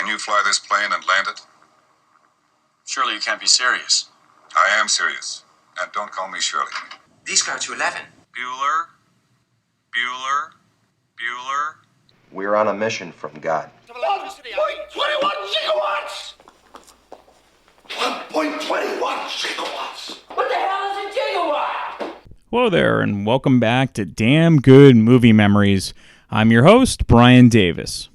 Can you fly this plane and land it? Surely you can't be serious. I am serious. And don't call me Shirley. These go to 11. Bueller. We're on a mission from God. 1.21 gigawatts! 1.21 gigawatts! What the hell is a gigawatt? Hello there, and welcome back to Damn Good Movie Memories. I'm your host, Brian Davis.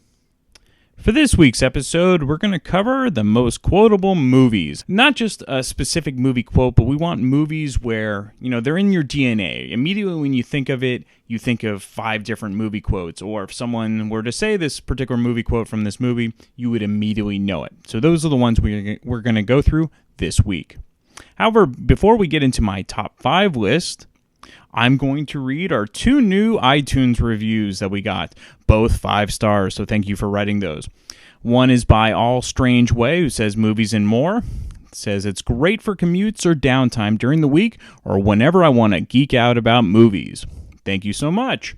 For this week's episode, we're going to cover the most quotable movies. Not just a specific movie quote, but we want movies where, they're in your DNA. Immediately when you think of it, you think of 5 different movie quotes. Or if someone were to say this particular movie quote from this movie, you would immediately know it. So those are the ones we're going to go through this week. However, before we get into my top 5 list, I'm going to read our 2 new iTunes reviews that we got, both 5 stars, so thank you for writing those. One is by All Strange Way, who says movies and more. It says it's great for commutes or downtime during the week or whenever I want to geek out about movies. Thank you so much.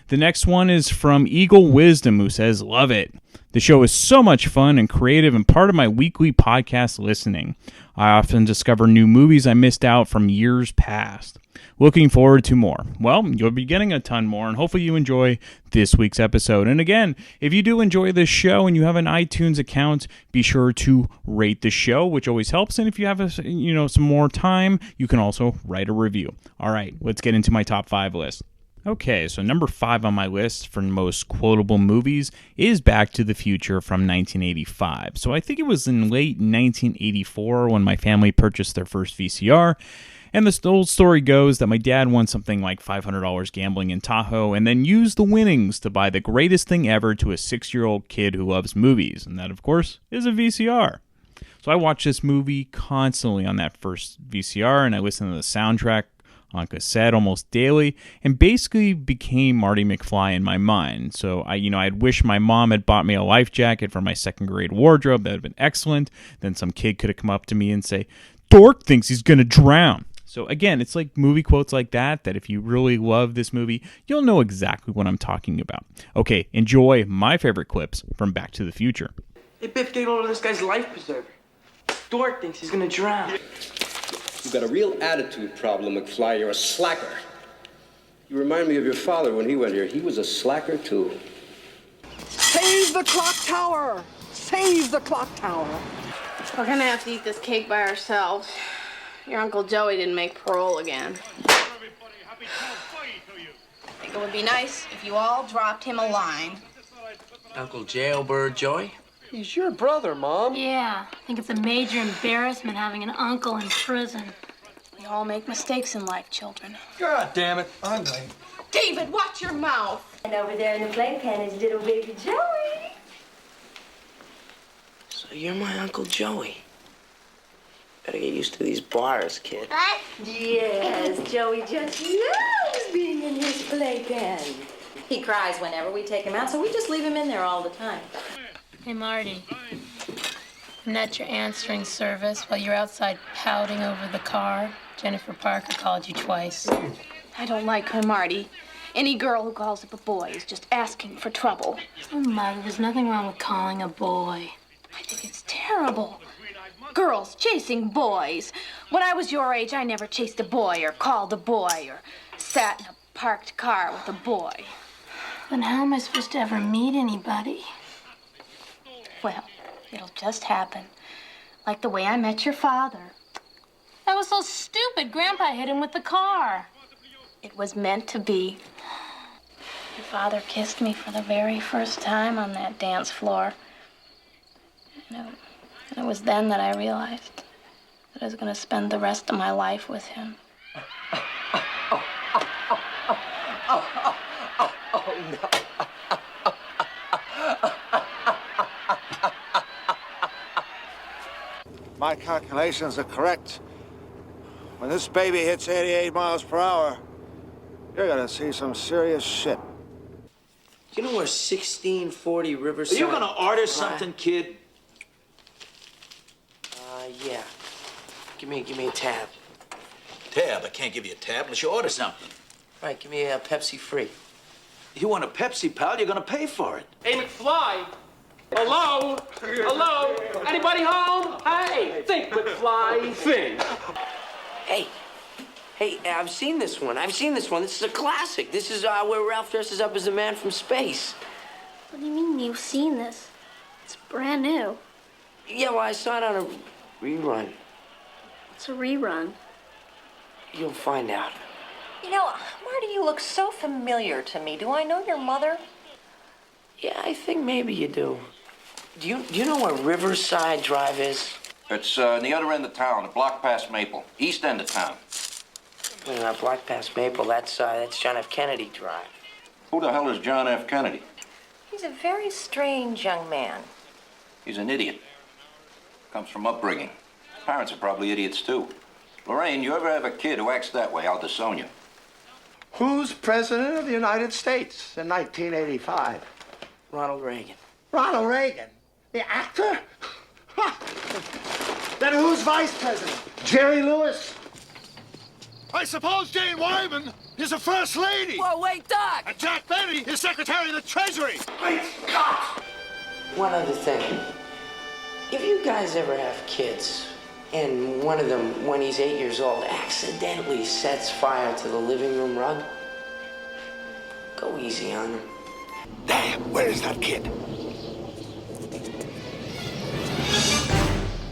The next one is from Eagle Wisdom, who says, love it. The show is so much fun and creative and part of my weekly podcast listening. I often discover new movies I missed out from years past. Looking forward to more. Well, you'll be getting a ton more, and hopefully you enjoy this week's episode. And again, if you do enjoy this show and you have an iTunes account, be sure to rate the show, which always helps. And if you have some more time, you can also write a review. All right, let's get into my top 5 list. Okay, so number 5 on my list for most quotable movies is Back to the Future from 1985. So I think it was in late 1984 when my family purchased their first VCR. And the old story goes that my dad won something like $500 gambling in Tahoe and then used the winnings to buy the greatest thing ever to a 6-year-old kid who loves movies. And that, of course, is a VCR. So I watched this movie constantly on that first VCR, and I listened to the soundtrack on cassette almost daily, and basically became Marty McFly in my mind. So I'd wish my mom had bought me a life jacket for my 2nd grade wardrobe. That would have been excellent. Then some kid could have come up to me and say, "Dork thinks he's gonna drown." So again, it's like movie quotes like that if you really love this movie, you'll know exactly what I'm talking about. Okay, enjoy my favorite clips from Back to the Future. Hey, Biff, get hold of this guy's life preserver. Dork thinks he's gonna drown. You've got a real attitude problem, McFly. You're a slacker. You remind me of your father when he went here. He was a slacker, too. Save the clock tower! Save the clock tower! We're gonna have to eat this cake by ourselves. Your Uncle Joey didn't make parole again. I think it would be nice if you all dropped him a line. Uncle Jailbird Joey? He's your brother, Mom. Yeah, I think it's a major embarrassment having an uncle in prison. We all make mistakes in life, children. God damn it, I'm late. David, watch your mouth. And over there in the playpen is little baby Joey. So you're my Uncle Joey. Better get used to these bars, kid. What? Yes, Joey just loves being in his playpen. He cries whenever we take him out, so we just leave him in there all the time. Hey, Marty. I'm at your answering service while you're outside pouting over the car. Jennifer Parker called you twice. I don't like her, Marty. Any girl who calls up a boy is just asking for trouble. Oh, Marty, there's nothing wrong with calling a boy. I think it's terrible. Girls chasing boys. When I was your age, I never chased a boy or called a boy or sat in a parked car with a boy. Then how am I supposed to ever meet anybody? Well, it'll just happen. Like the way I met your father. That was so stupid. Grandpa hit him with the car. It was meant to be. Your father kissed me for the very first time on that dance floor. And it was then that I realized that I was going to spend the rest of my life with him. Oh, no. My calculations are correct. When this baby hits 88 miles per hour, you're gonna see some serious shit. You know where 1640 Riverside... Are you gonna order something, kid? Yeah. Give me a tab. Tab? I can't give you a tab unless you order something. All right, give me a Pepsi free. You want a Pepsi, pal? You're gonna pay for it. Hey, McFly, Hello? Hello? Anybody home? Hey, think McFly, think. Hey, I've seen this one. This is a classic. This is where Ralph dresses up as the man from space. What do you mean you've seen this? It's brand new. Yeah, well, I saw it on a rerun. It's a rerun. You'll find out. You know, Marty, you look so familiar to me. Do I know your mother? Yeah, I think maybe you do. Do you know where Riverside Drive is? It's on the other end of town, a block past Maple, east end of town. Wait, not block past Maple. That's John F. Kennedy Drive. Who the hell is John F. Kennedy? He's a very strange young man. He's an idiot. Comes from upbringing. Parents are probably idiots, too. Lorraine, you ever have a kid who acts that way, I'll disown you. Who's president of the United States in 1985? Ronald Reagan. Ronald Reagan? The actor? Then who's vice president? Jerry Lewis? I suppose Jane Wyman is the first lady. Whoa, wait, Doc! And Jack Benny is secretary of the Treasury. Great Scott! One other thing. If you guys ever have kids, and one of them, when he's 8 years old, accidentally sets fire to the living room rug, go easy on him. Damn, where is that kid?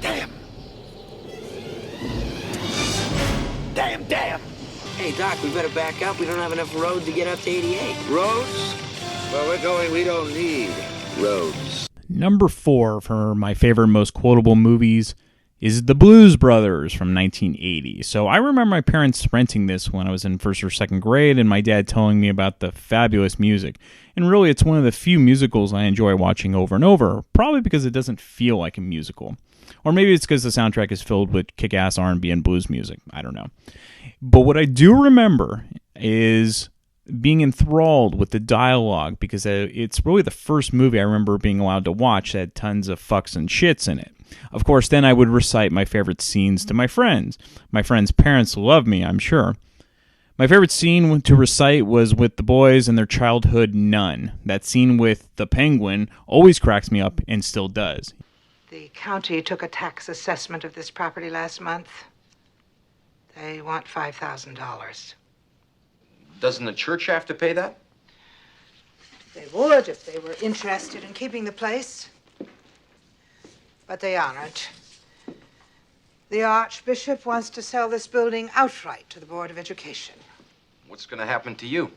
Damn. Damn. Hey, Doc, we better back up. We don't have enough road to get up to 88. Roads? Where we're going, we don't need roads. Number 4 for my favorite most quotable movies is The Blues Brothers from 1980. So I remember my parents renting this when I was in first or second grade and my dad telling me about the fabulous music. And really, it's one of the few musicals I enjoy watching over and over, probably because it doesn't feel like a musical. Or maybe it's because the soundtrack is filled with kick-ass R&B and blues music. I don't know. But what I do remember is being enthralled with the dialogue because it's really the first movie I remember being allowed to watch that had tons of fucks and shits in it. Of course, then I would recite my favorite scenes to my friends. My friends' parents love me, I'm sure. My favorite scene to recite was with the boys and their childhood nun. That scene with the penguin always cracks me up and still does. The county took a tax assessment of this property last month. They want $5,000. Doesn't the church have to pay that? They would if they were interested in keeping the place. But they aren't. The Archbishop wants to sell this building outright to the Board of Education. What's going to happen to you?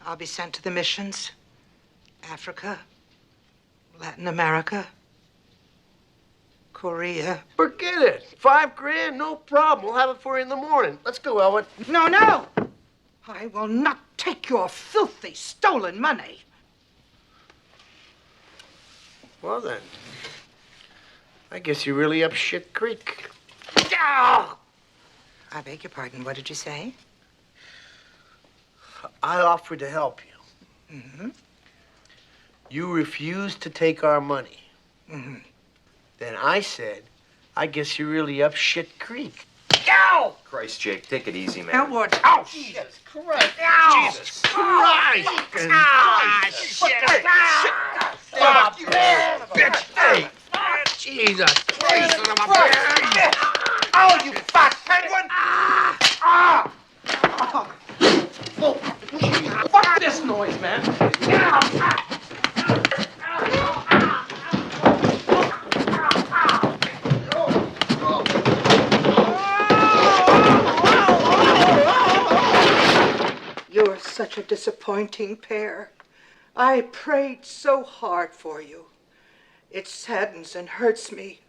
I'll be sent to the missions, Africa, Latin America, Korea. Forget it. $5 grand, no problem. We'll have it for you in the morning. Let's go, Elwood. No! I will not take your filthy, stolen money. Well, then. I guess you're really up shit creek. I beg your pardon. What did you say? I offered to help you. Mm-hmm. You refused to take our money. Mm-hmm. Then I said, I guess you're really up shit creek. Ow! Christ, Jake, take it easy, man. Elwood. Ow! Jesus Christ. Ow! Jesus Christ. Shit. Fuck you, bitch. Hey. Jesus Christ. Oh, you fat penguin! Fuck this noise, man. You're such a disappointing pair. I prayed so hard for you. It saddens and hurts me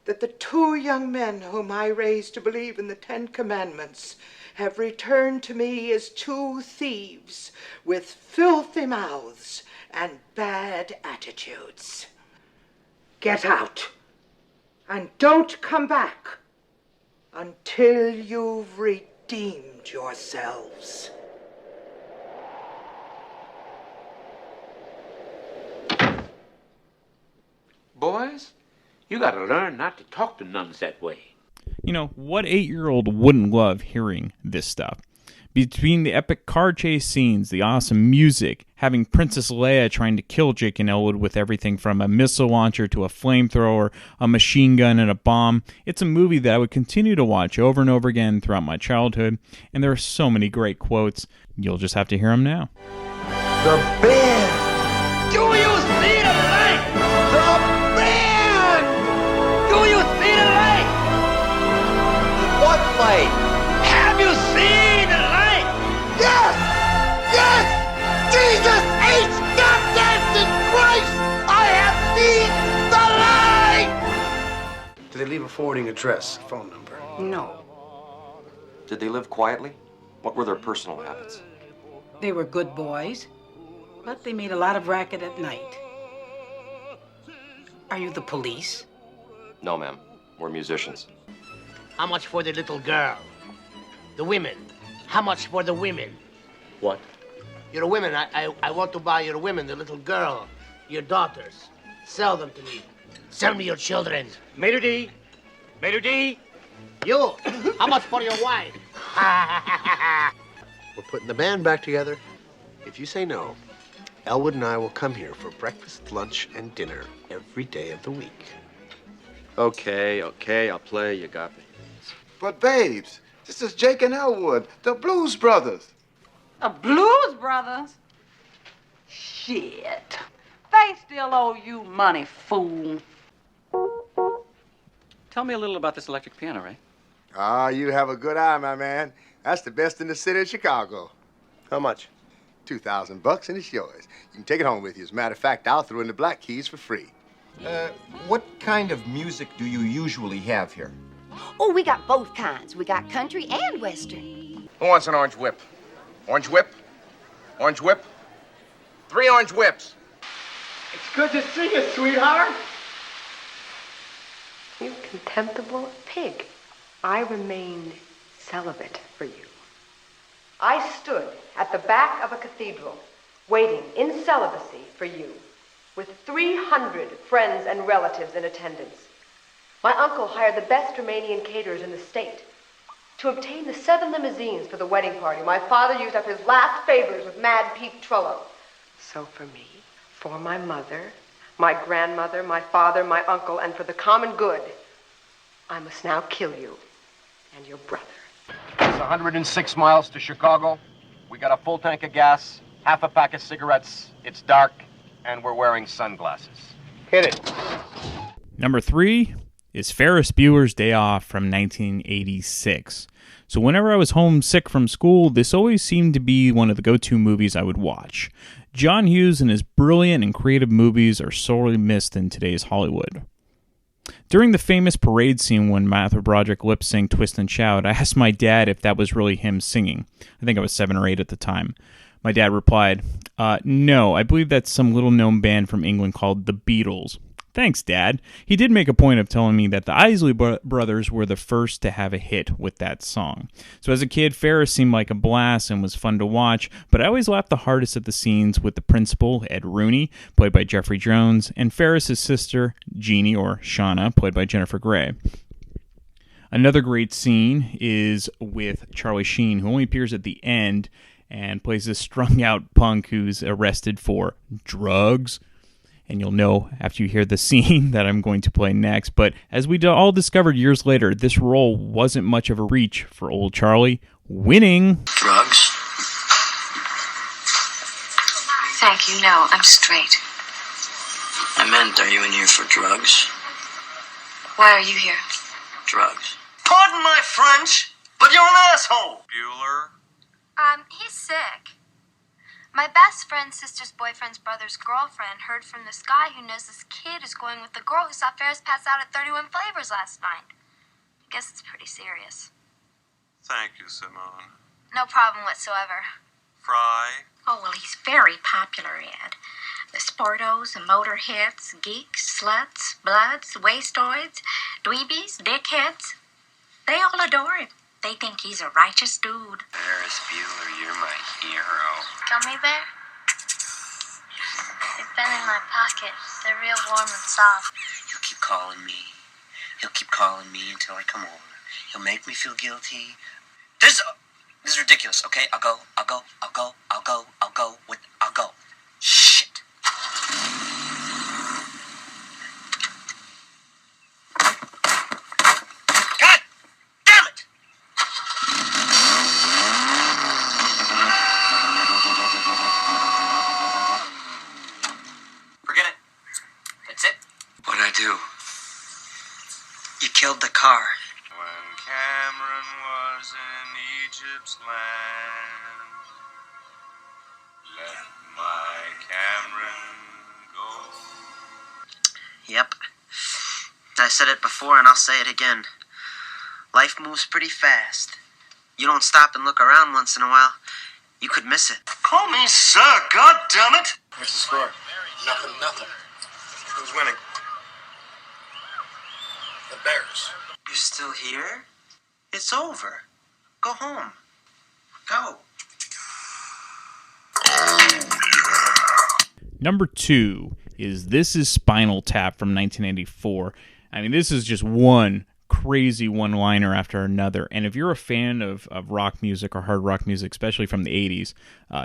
that the 2 young men whom I raised to believe in the 10 Commandments have returned to me as 2 thieves with filthy mouths and bad attitudes. Get out and don't come back until you've redeemed yourselves. Boys, you gotta learn not to talk to nuns that way. You know, what 8-year-old wouldn't love hearing this stuff? Between the epic car chase scenes, the awesome music, having Princess Leia trying to kill Jake and Elwood with everything from a missile launcher to a flamethrower, a machine gun, and a bomb, it's a movie that I would continue to watch over and over again throughout my childhood, and there are so many great quotes. You'll just have to hear them now. The band! Do you see the light? The band! Do you see the light? What light? Have you seen the light? Yes! Yes! Jesus H. Goddamn Christ! I have seen the light! Did they leave a forwarding address, phone number? No, Did they live quietly? What were their personal habits? they were good boys, but they made a lot of racket at night. Are you the police? No, ma'am. We're musicians. How much for the little girl? The women. How much for the women? What? You're the women. I want to buy your women, the little girl, your daughters. Sell them to me. Sell me your children. Maitre D. Maitre D. You. How much for your wife? We're putting the band back together. If you say no, Elwood and I will come here for breakfast, lunch, and dinner every day of the week. Okay, I'll play. You got me. But babes, this is Jake and Elwood, the Blues Brothers. The Blues Brothers? Shit. They still owe you money, fool. Tell me a little about this electric piano, Ray. Ah, you have a good eye, my man. That's the best in the city of Chicago. How much? $2,000 and it's yours. You can take it home with you. As a matter of fact, I'll throw in the black keys for free. What kind of music do you usually have here? Oh, we got both kinds. We got country and western. Who wants an orange whip? Orange whip? Orange whip? 3 orange whips. It's good to see you, sweetheart. You contemptible pig. I remained celibate for you. I stood at the back of a cathedral, waiting in celibacy for you, with 300 friends and relatives in attendance. My uncle hired the best Romanian caterers in the state. To obtain the 7 limousines for the wedding party, my father used up his last favors with Mad Pete Trullo. So for me, for my mother, my grandmother, my father, my uncle, and for the common good, I must now kill you and your brother. It's 106 miles to Chicago. We got a full tank of gas, half a pack of cigarettes. It's dark, and we're wearing sunglasses. Hit it. Number 3 is Ferris Bueller's Day Off from 1986. So whenever I was homesick from school, this always seemed to be one of the go-to movies I would watch. John Hughes and his brilliant and creative movies are sorely missed in today's Hollywood. During the famous parade scene when Matthew Broderick lip-synced Twist and Shout, I asked my dad if that was really him singing. I think I was 7 or 8 at the time. My dad replied, no, I believe that's some little-known band from England called the Beatles. Thanks, Dad. He did make a point of telling me that the Isley Brothers were the first to have a hit with that song. So as a kid, Ferris seemed like a blast and was fun to watch, but I always laughed the hardest at the scenes with the principal, Ed Rooney, played by Jeffrey Jones, and Ferris's sister, Jeannie, or Shauna, played by Jennifer Grey. Another great scene is with Charlie Sheen, who only appears at the end and plays this strung-out punk who's arrested for drugs. And you'll know after you hear the scene that I'm going to play next. But as we all discovered years later, this role wasn't much of a reach for old Charlie, winning drugs. Thank you. No, I'm straight. I meant, are you in here for drugs? Why are you here? Drugs. Pardon my French, but you're an asshole. Bueller? He's sick. My best friend's sister's boyfriend's brother's girlfriend heard from this guy who knows this kid is going with the girl who saw Ferris pass out at 31 Flavors last night. I guess it's pretty serious. Thank you, Simone. No problem whatsoever. Fry? Oh, well, he's very popular, Ed. The sportos, the motorheads, geeks, sluts, bloods, wastoids, dweebies, dickheads. They all adore him. They think he's a righteous dude. Ferris Bueller, you're my hero. Gummy bear? They've been in my pocket. They're real warm and soft. He'll keep calling me. He'll keep calling me until I come over. He'll make me feel guilty. This is ridiculous, okay? I'll go. Shit. God damn it! Forget it. That's it. What'd I do? You killed the car. When Cameron was in Egypt's land, let my Cameron go. Yep. I said it before and I'll say it again. Life moves pretty fast. You don't stop and look around once in a while, you could miss it. Call me sir, God damn it! What's the score? Nothing. Who's winning? The Bears. You're still here? It's over. Go home. Go. Number 2 is This Is Spinal Tap from 1984. I mean, this is just one crazy one-liner after another. And if you're a fan of rock music or hard rock music, especially from the 80s,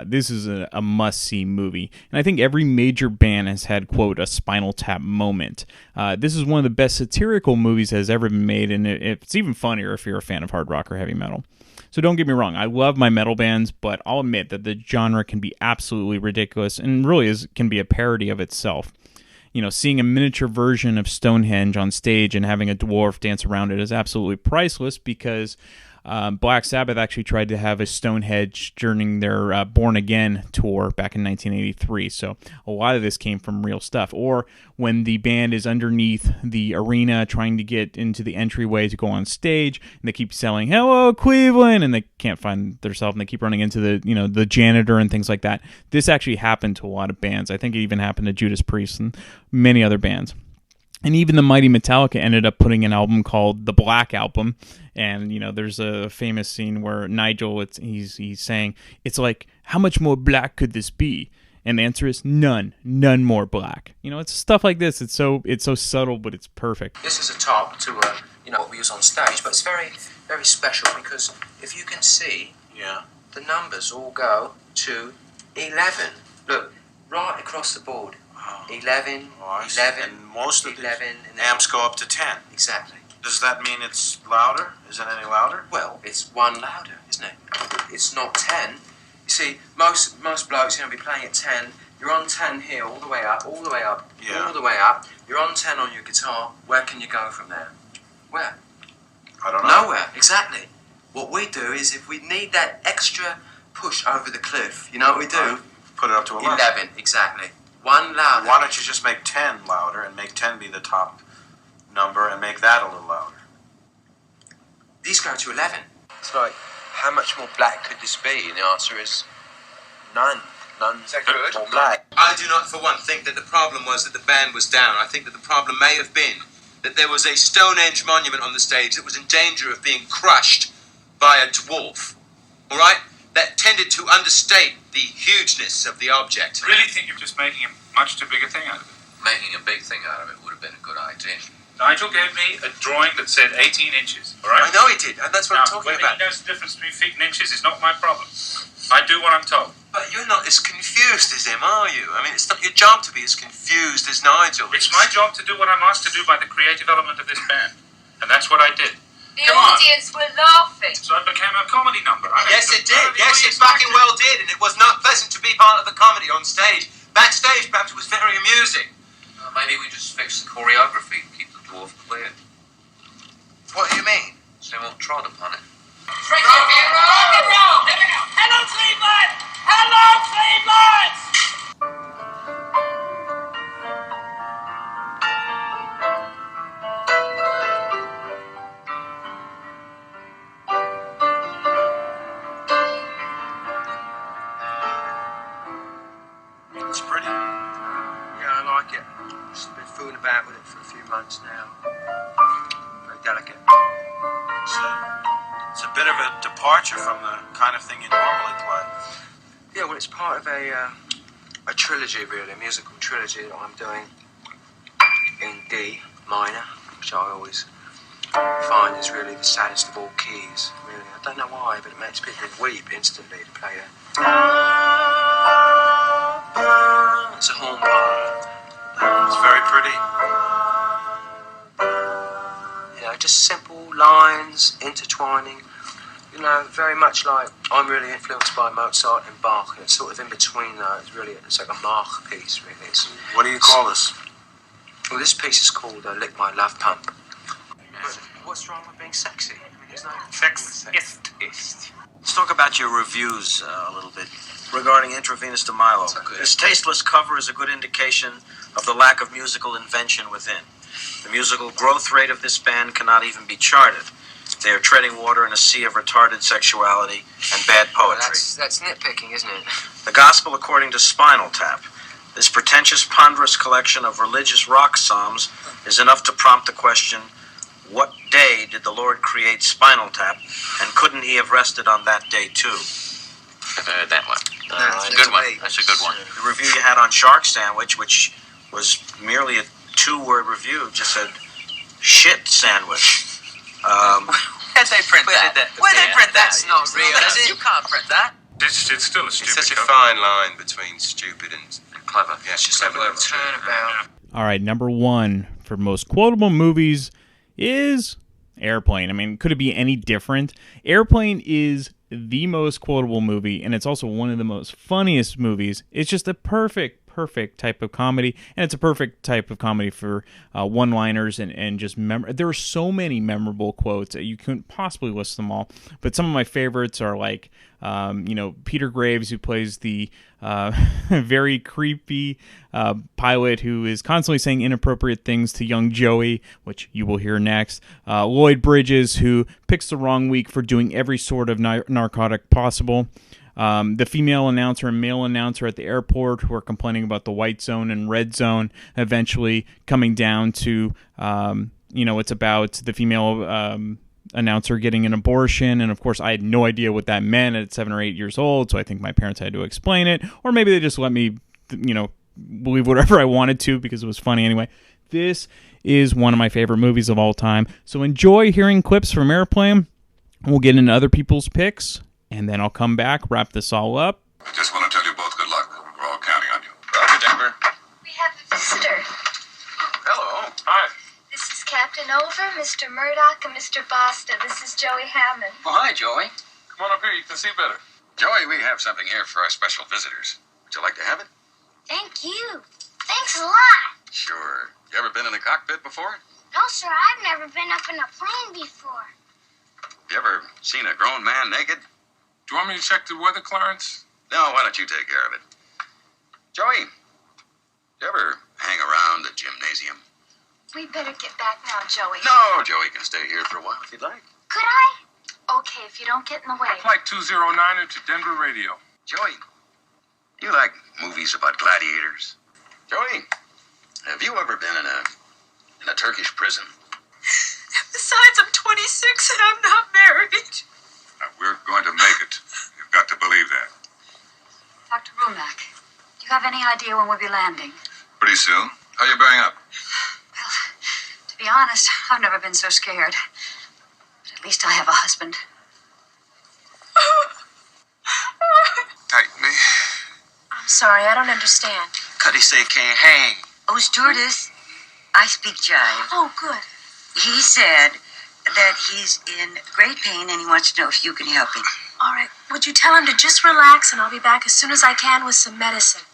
this is a must-see movie. And I think every major band has had, quote, a Spinal Tap moment. This is one of the best satirical movies that has ever been made, and it's even funnier if you're a fan of hard rock or heavy metal. So don't get me wrong, I love my metal bands, but I'll admit that the genre can be absolutely ridiculous and really can be a parody of itself. You know, seeing a miniature version of Stonehenge on stage and having a dwarf dance around it is absolutely priceless because Black Sabbath actually tried to have a Stonehenge during their Born Again tour back in 1983. So a lot of this came from real stuff. Or when the band is underneath the arena trying to get into the entryway to go on stage, and they keep selling "Hello Cleveland," and they can't find themselves, and they keep running into the janitor and things like that. This actually happened to a lot of bands. I think it even happened to Judas Priest and many other bands. And even the mighty Metallica ended up putting an album called The Black Album. And, there's a famous scene where Nigel, he's saying, it's like, how much more black could this be? And the answer is none more black. It's stuff like this. It's so subtle, but it's perfect. This is a top to, what we use on stage, but it's very, very special because if you can see, the numbers all go to 11. Look, right across the board. 11, 11, and most of 11, the amps go up to 10. Exactly. Does that mean it's louder? Is it any louder? Well, it's one louder, isn't it? It's not 10. You see, most blokes, be playing at 10. You're on 10 here, all the way up, all the way up, all the way up. You're on 10 on your guitar. Where can you go from there? Where? I don't know. Nowhere, exactly. What we do is if we need that extra push over the cliff, you know what we do? Put it up to 11. 11, exactly. One louder. Why don't you just make 10 louder and make 10 be the top number and make that a little louder? These go to 11. It's like, how much more black could this be? And the answer is none. None. Is that good? More black. I do not, for one, think that the problem was that the band was down. I think that the problem may have been that there was a Stonehenge monument on the stage that was in danger of being crushed by a dwarf. All right? That tended to understate the hugeness of the object. I really think you're just making a much too big a thing out of it. Making a big thing out of it would have been a good idea. Nigel gave me a drawing that said 18 inches, all right? I know he did, and that's what I'm talking about. Whether he knows the difference between feet and inches is not my problem. I do what I'm told. But you're not as confused as him, are you? I mean, it's not your job to be as confused as Nigel is. It's my job to do what I'm asked to do by the creative element of this band. And that's what I did. The audience were laughing. So it became a comedy number. Yes, it did. Yes, it fucking well did. And it was not pleasant to be part of the comedy on stage. Backstage, perhaps it was very amusing. Maybe we just fix the choreography and keep the dwarf clear. What do you mean? So they won't trot upon it. Rock and roll! There we go! Hello, Cleveland! Hello, Cleveland! It's pretty. Yeah, I like it. Just been fooling about with it for a few months now. Very delicate. It's a bit of a departure from the kind of thing you normally play. Yeah, well, it's part of a trilogy, really, a musical trilogy that I'm doing in D minor, which I always find is really the saddest of all keys. Really, I don't know why, but it makes people weep instantly to play that. It's a horn part. It's very pretty. You know, just simple lines intertwining. You know, very much like I'm really influenced by Mozart and Bach, and it's sort of in between those. Really, it's like a Mach piece. Really, What do you call this? Well, this piece is called "Lick My Love Pump." What's wrong with being sexy? I mean, there's no Sexist. Let's talk about your reviews a little bit regarding Intravenous de Milo. This tasteless cover is a good indication of the lack of musical invention within. The musical growth rate of this band cannot even be charted. They are treading water in a sea of retarded sexuality and bad poetry. That's nitpicking, isn't it? The Gospel According to Spinal Tap. This pretentious, ponderous collection of religious rock psalms is enough to prompt the question, what day did the Lord create Spinal Tap, and couldn't he have rested on that day too? I've heard that one. That's a good one. That's a good one. The review you had on Shark Sandwich, which was merely a 2-word review, just said, shit sandwich. Where'd they print that? Where'd they print that? That's not real, is it? You can't print that. It's still a stupid It's such a cover. fine line between stupid and clever. Yeah, it's just a little turnabout. All right, number 1 for most quotable movies is Airplane. I mean, could it be any different? Airplane is the most quotable movie, and it's also one of the most funniest movies. It's just a perfect type of comedy, and it's a perfect type of comedy for one-liners and just there are so many memorable quotes that you couldn't possibly list them all, but some of my favorites are like Peter Graves, who plays the very creepy pilot who is constantly saying inappropriate things to young Joey, which you will hear next. Lloyd Bridges, who picks the wrong week for doing every sort of narcotic possible. The female announcer and male announcer at the airport who are complaining about the white zone and red zone, eventually coming down to, it's about the female announcer getting an abortion. And of course, I had no idea what that meant at 7 or 8 years old, so I think my parents had to explain it. Or maybe they just let me, believe whatever I wanted to because it was funny anyway. This is one of my favorite movies of all time. So enjoy hearing clips from Airplane. We'll get into other people's picks. And then I'll come back, wrap this all up. I just want to tell you both good luck. We're all counting on you. Roger, Denver. We have a visitor. Hello. Hi. This is Captain Over, Mr. Murdoch, and Mr. Boston. This is Joey Hammond. Well, hi, Joey. Come on up here. You can see better. Joey, we have something here for our special visitors. Would you like to have it? Thank you. Thanks a lot. Sure. You ever been in a cockpit before? No, sir, I've never been up in a plane before. You ever seen a grown man naked? Do you want me to check the weather, Clarence? No, why don't you take care of it? Joey, you ever hang around the gymnasium? We better get back now, Joey. No, Joey can stay here for a while if you'd like. Could I? Okay, if you don't get in the way. Flight 209 to Denver Radio. Joey, you like movies about gladiators? Joey, have you ever been in a Turkish prison? Besides, I'm 26 and I'm not married. We're going to make it. You've got to believe that. Dr. Rumack, do you have any idea when we'll be landing? Pretty soon. How you bearing up? Well, to be honest, I've never been so scared. But at least I have a husband. Tighten me. I'm sorry, I don't understand. Cuddy say can't hang. Oh, stewardess, I speak jive. Oh, good. He said that he's in great pain and he wants to know if you can help him. All right, would you tell him to just relax and I'll be back as soon as I can with some medicine?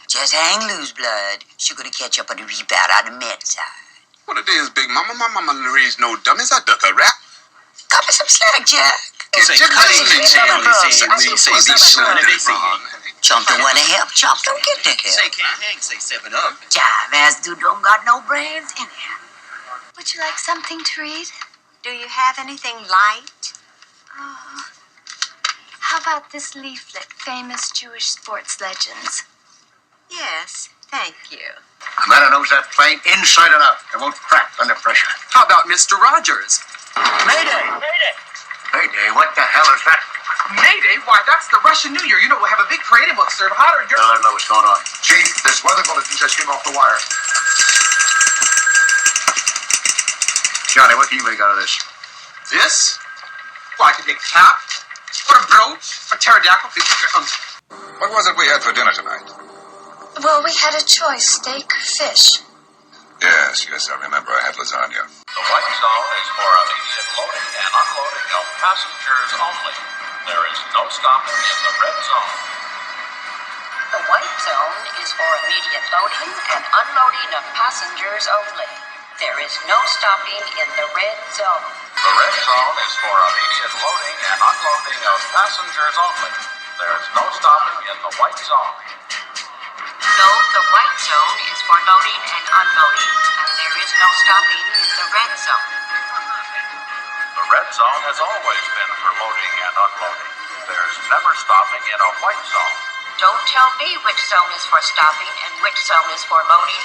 Just hang loose, blood. She's gonna catch up on the rebound on the med side. What it is, Big Mama? My mama raised no dummies. I duck a rap. Cut me some slack, Jack. Chump don't want to help. Chump don't get the help. Say can't hang, say 7-Up. Jive ass dude don't got no brains anyhow. Would you like something to read? Do you have anything light? Oh. How about this leaflet, Famous Jewish Sports Legends? Yes, thank you. The man who knows that plane inside and out. It won't crack under pressure. How about Mr. Rogers? Mayday! Mayday! Mayday, what the hell is that? Mayday? Why, that's the Russian New Year. You know, we'll have a big parade and we'll serve hotter in your... Let them know what's going on. Chief, this weather bulletin just came off the wire. Johnny, what can you make out of this? This? Well, I could make a cap, or a brooch, or pterodactyl. What was it we had for dinner tonight? Well, we had a choice, steak or fish. Yes, I remember. I had lasagna. The white zone is for immediate loading and unloading of passengers only. There is no stopping in the red zone. The white zone is for immediate loading and unloading of passengers only. There is no stopping in the red zone. The red zone is for immediate loading and unloading of passengers only. There is no stopping in the white zone. No, the white zone is for loading and unloading, and there is no stopping in the red zone. The red zone has always been for loading and unloading. There's never stopping in a white zone. Don't tell me which zone is for stopping and which zone is for loading.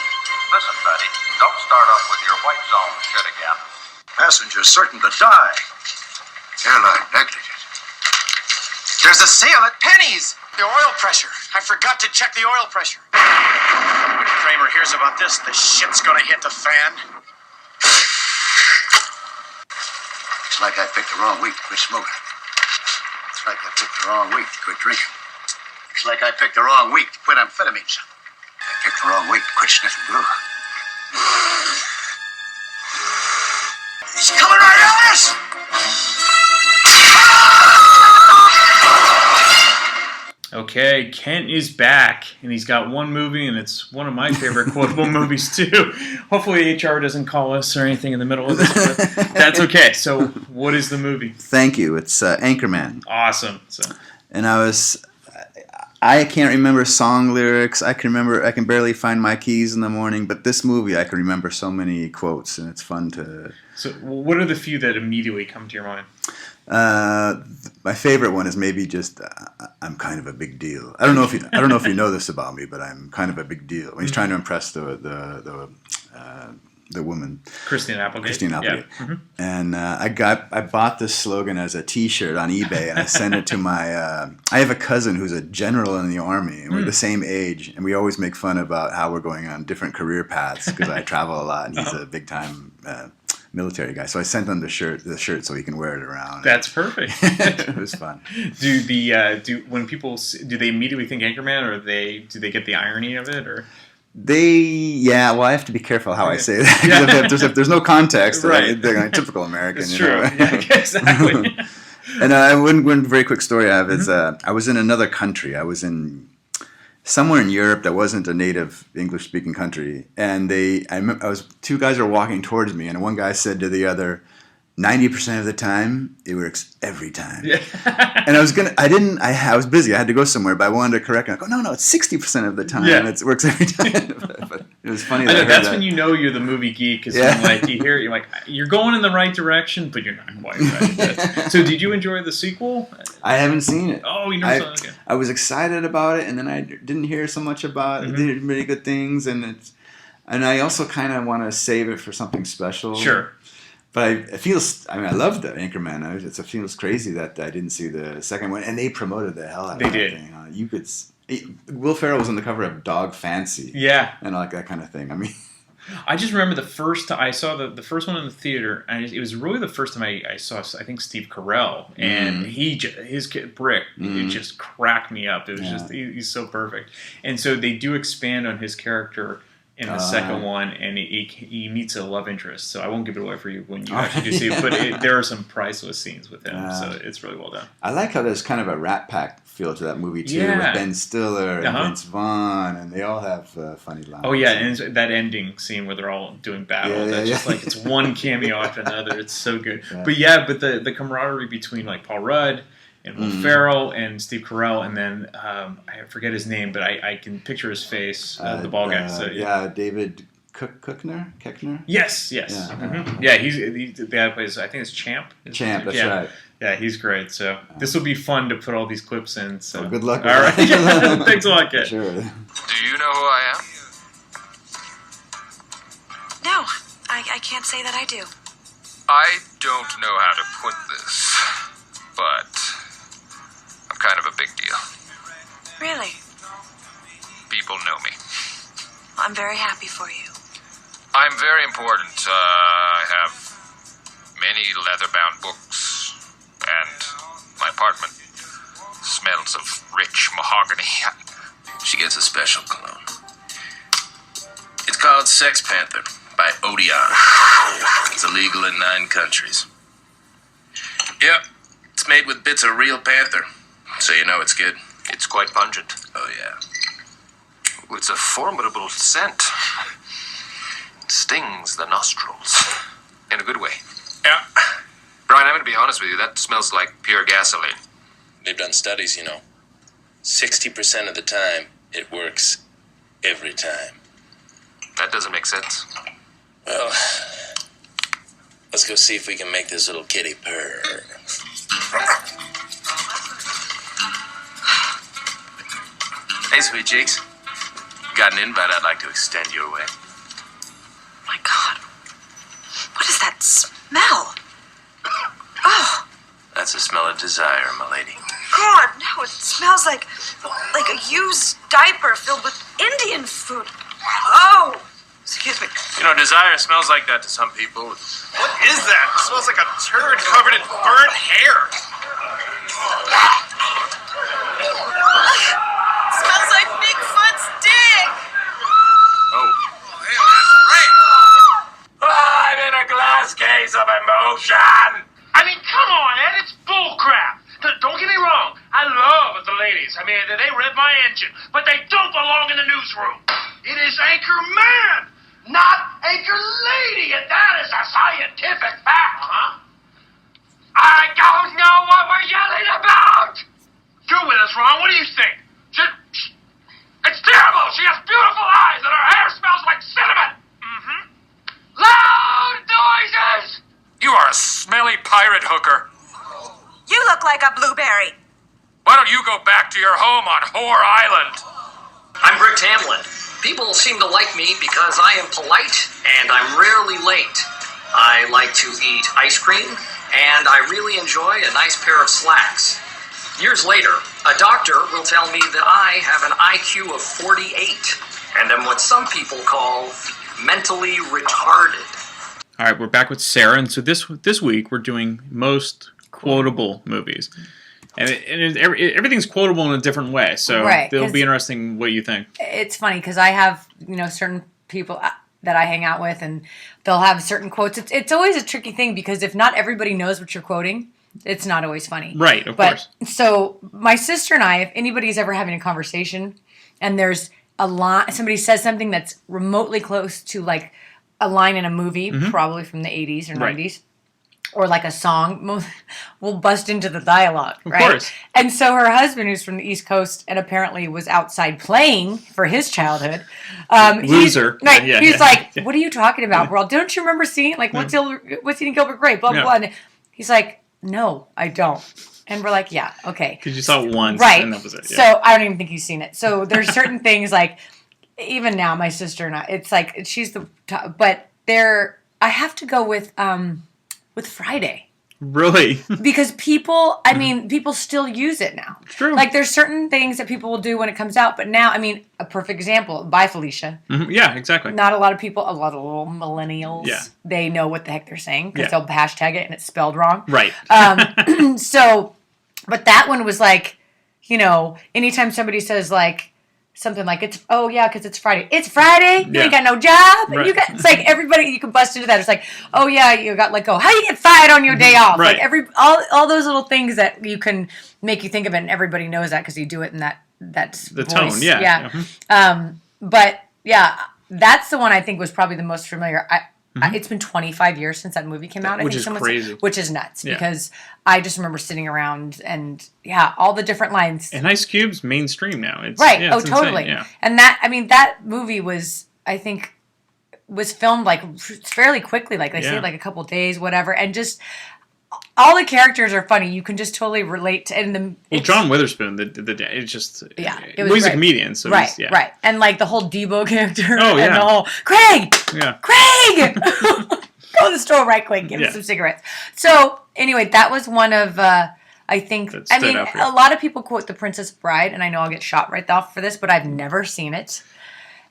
Listen, Betty, don't start up with your white zone shit again. Passengers certain to die. Airline negligent. There's a sale at Penny's. The oil pressure. I forgot to check the oil pressure. When Kramer hears about this, the shit's gonna hit the fan. It's like I picked the wrong week to quit smoking. It's like I picked the wrong week to quit drinking. It's like I picked the wrong week to quit amphetamines. I picked the wrong week to quit sniffing glue. He's coming right at us! Okay, Kent is back, and he's got one movie, and it's one of my favorite quotable movies, too. Hopefully HR doesn't call us or anything in the middle of this, but that's okay. So what is the movie? Thank you. It's Anchorman. Awesome. And I can't remember song lyrics. I can barely find my keys in the morning, but this movie I can remember so many quotes, and it's fun to... So what are the few that immediately come to your mind? My favorite one is maybe just I'm kind of a big deal. I don't know if you know this about me, but I'm kind of a big deal. When he's trying to impress the woman, Christine Applegate. Yeah. Mm-hmm. And I bought this slogan as a T-shirt on eBay, and I sent it to my. I have a cousin who's a general in the army, and we're the same age, and we always make fun about how we're going on different career paths because I travel a lot, and he's a big time. Military guy, so I sent him the shirt so he can wear it around. That's perfect. It was fun. Do when people do they immediately think Anchorman, or do they get the irony of it, or? Well, I have to be careful how I say that. If there's no context, right? They're like typical American. It's true. Yeah, exactly. And one very quick story I have is I was in another country. I was in somewhere in Europe that wasn't a native English-speaking country, and two guys were walking towards me, and one guy said to the other, 90% of the time, it works every time. Yeah. And I was busy. I had to go somewhere, but I wanted to correct him. I go, no, it's 60% of the time. Yeah. It works every time. But it was funny. That's when you know you're the movie geek, because when you hear it, you're like, you're going in the right direction, but you're not quite right. So did you enjoy the sequel? I haven't seen it. Oh, you never saw it again. I was excited about it, and then I didn't hear so much about it. It did really good things, and I also kind of want to save it for something special. Sure. But I love the Anchorman. It feels crazy that I didn't see the second one, and they promoted the hell out of it. They did. Will Ferrell was on the cover of Dog Fancy. Yeah. And like that kind of thing. I mean, I just remember the first time I saw the first one in the theater, and it was really the first time I saw, I think, Steve Carell, and his kid Brick, it just cracked me up. It was just he's so perfect, and so they do expand on his character in the second one, and he meets a love interest. So I won't give it away for you when you actually do see it, but there are some priceless scenes with him, so it's really well done. I like how there's kind of a Rat Pack feel to that movie too, with Ben Stiller and Vince Vaughn, and they all have funny lines. Oh yeah, and that ending scene where they're all doing battle, that's just like, it's one cameo after another. It's so good. Yeah. But the camaraderie between like Paul Rudd and Will Ferrell and Steve Carell, and then I forget his name, but I can picture his face, the ball guy. So, David Koechner? Yes. Yeah, he's the guy who plays, I think it's Champ. Champ, that's right. Yeah, he's great. So this will be fun to put all these clips in. So good luck. All right. Thanks a lot, Kit. Sure. Do you know who I am? No, I can't say that I do. I don't know how to put this, but I'm kind of a big deal. Really? People know me. Well, I'm very happy for you. I'm very important. I have many leather-bound books, and my apartment smells of rich mahogany. She gets a special cologne. It's called Sex Panther by Odeon. It's illegal in 9 countries. Yep, it's made with bits of real panther, so you know it's good. It's quite pungent. Oh, yeah. It's a formidable scent. It stings the nostrils. In a good way. Yeah. Brian, I'm going to be honest with you. That smells like pure gasoline. They've done studies, 60% of the time, it works every time. That doesn't make sense. Well, let's go see if we can make this little kitty purr. Hey, sweet cheeks. Got an invite I'd like to extend your way. My God. What is that smell? Oh, That's the smell of desire, my lady. God, no, it smells like a used diaper filled with Indian food. Oh, excuse me. Desire smells like that to some people. What is that? It smells like a turd covered in burnt hair. Smells like Bigfoot's dick. Oh. I'm in a glass case of emotion. I mean, come on, Ed, it's bullcrap. Don't get me wrong. I love the ladies. I mean, they rev my engine, but they don't belong in the newsroom. It is Anchor Man, not Anchor Lady, and that is a scientific fact, huh? I don't know what we're yelling about. You're with us, Ron. What do you think? It's terrible. She has beautiful eyes, and her hair smells like cinnamon. Mm-hmm. Loud noises. You are a smelly pirate hooker. You look like a blueberry. Why don't you go back to your home on Whore Island? I'm Brick Tamlin. People seem to like me because I am polite and I'm rarely late. I like to eat ice cream and I really enjoy a nice pair of slacks. Years later, a doctor will tell me that I have an IQ of 48 and am what some people call mentally retarded. All right, we're back with Sarah, and so this week we're doing most quotable movies, and everything's quotable in a different way. So Right, it'll 'cause be interesting what you think. It's funny because I have certain people that I hang out with, and they'll have certain quotes. It's always a tricky thing because if not everybody knows what you're quoting, it's not always funny. Right, of course. So my sister and I, if anybody's ever having a conversation, and there's a line, somebody says something that's remotely close to like a line in a movie, probably from the 80s or 90s, or like a song, we'll bust into the dialogue, right? Of course. And so her husband, who's from the East Coast and apparently was outside playing for his childhood, Loser. He's like, what are you talking about, bro? Don't you remember seeing, like, what's eating Gilbert Grape, blah, blah, blah. And he's like, no, I don't. And we're like, yeah, okay. Because you saw it once, right. and that was it. Yeah. So I don't even think he's seen it. So there's certain things like, even now, my sister and I, it's like she's the top, but I have to go with Friday. Really? Because people still use it now. It's true. Like there's certain things that people will do when it comes out, but now, a perfect example, Bye Felicia. Mm-hmm. Yeah, exactly. Not a lot of people, a lot of little millennials, they know what the heck they're saying because they'll hashtag it and it's spelled wrong. Right. So, but that one was like, anytime somebody says like, something like because it's Friday. It's Friday. You ain't got no job. Right. It's like everybody. You can bust into that. It's like, oh yeah, you got let go. How you get fired on your day off? Right. Like all those little things that you can make you think of it, and everybody knows that because you do it in that's the voice. tone. Yeah. But yeah, that's the one I think was probably the most familiar. It's been 25 years since that movie came out. Which is crazy. Which is nuts because I just remember sitting around and all the different lines. And Ice Cube's mainstream now. It's, right. Yeah, oh, it's totally. Insane. Yeah. And that movie was, I think, was filmed like fairly quickly. Like they say, like a couple days, whatever. And just all the characters are funny. You can just totally relate to. Well, John Witherspoon, it's just it was he's a great. comedian, so right, he's, right, and like the whole Debo character. Oh, yeah. And the whole Craig. Yeah. Craig. Go to the store right quick. Give him some cigarettes. So anyway, that was one of. I think. A lot of people quote The Princess Bride, and I know I'll get shot right off for this, but I've never seen it,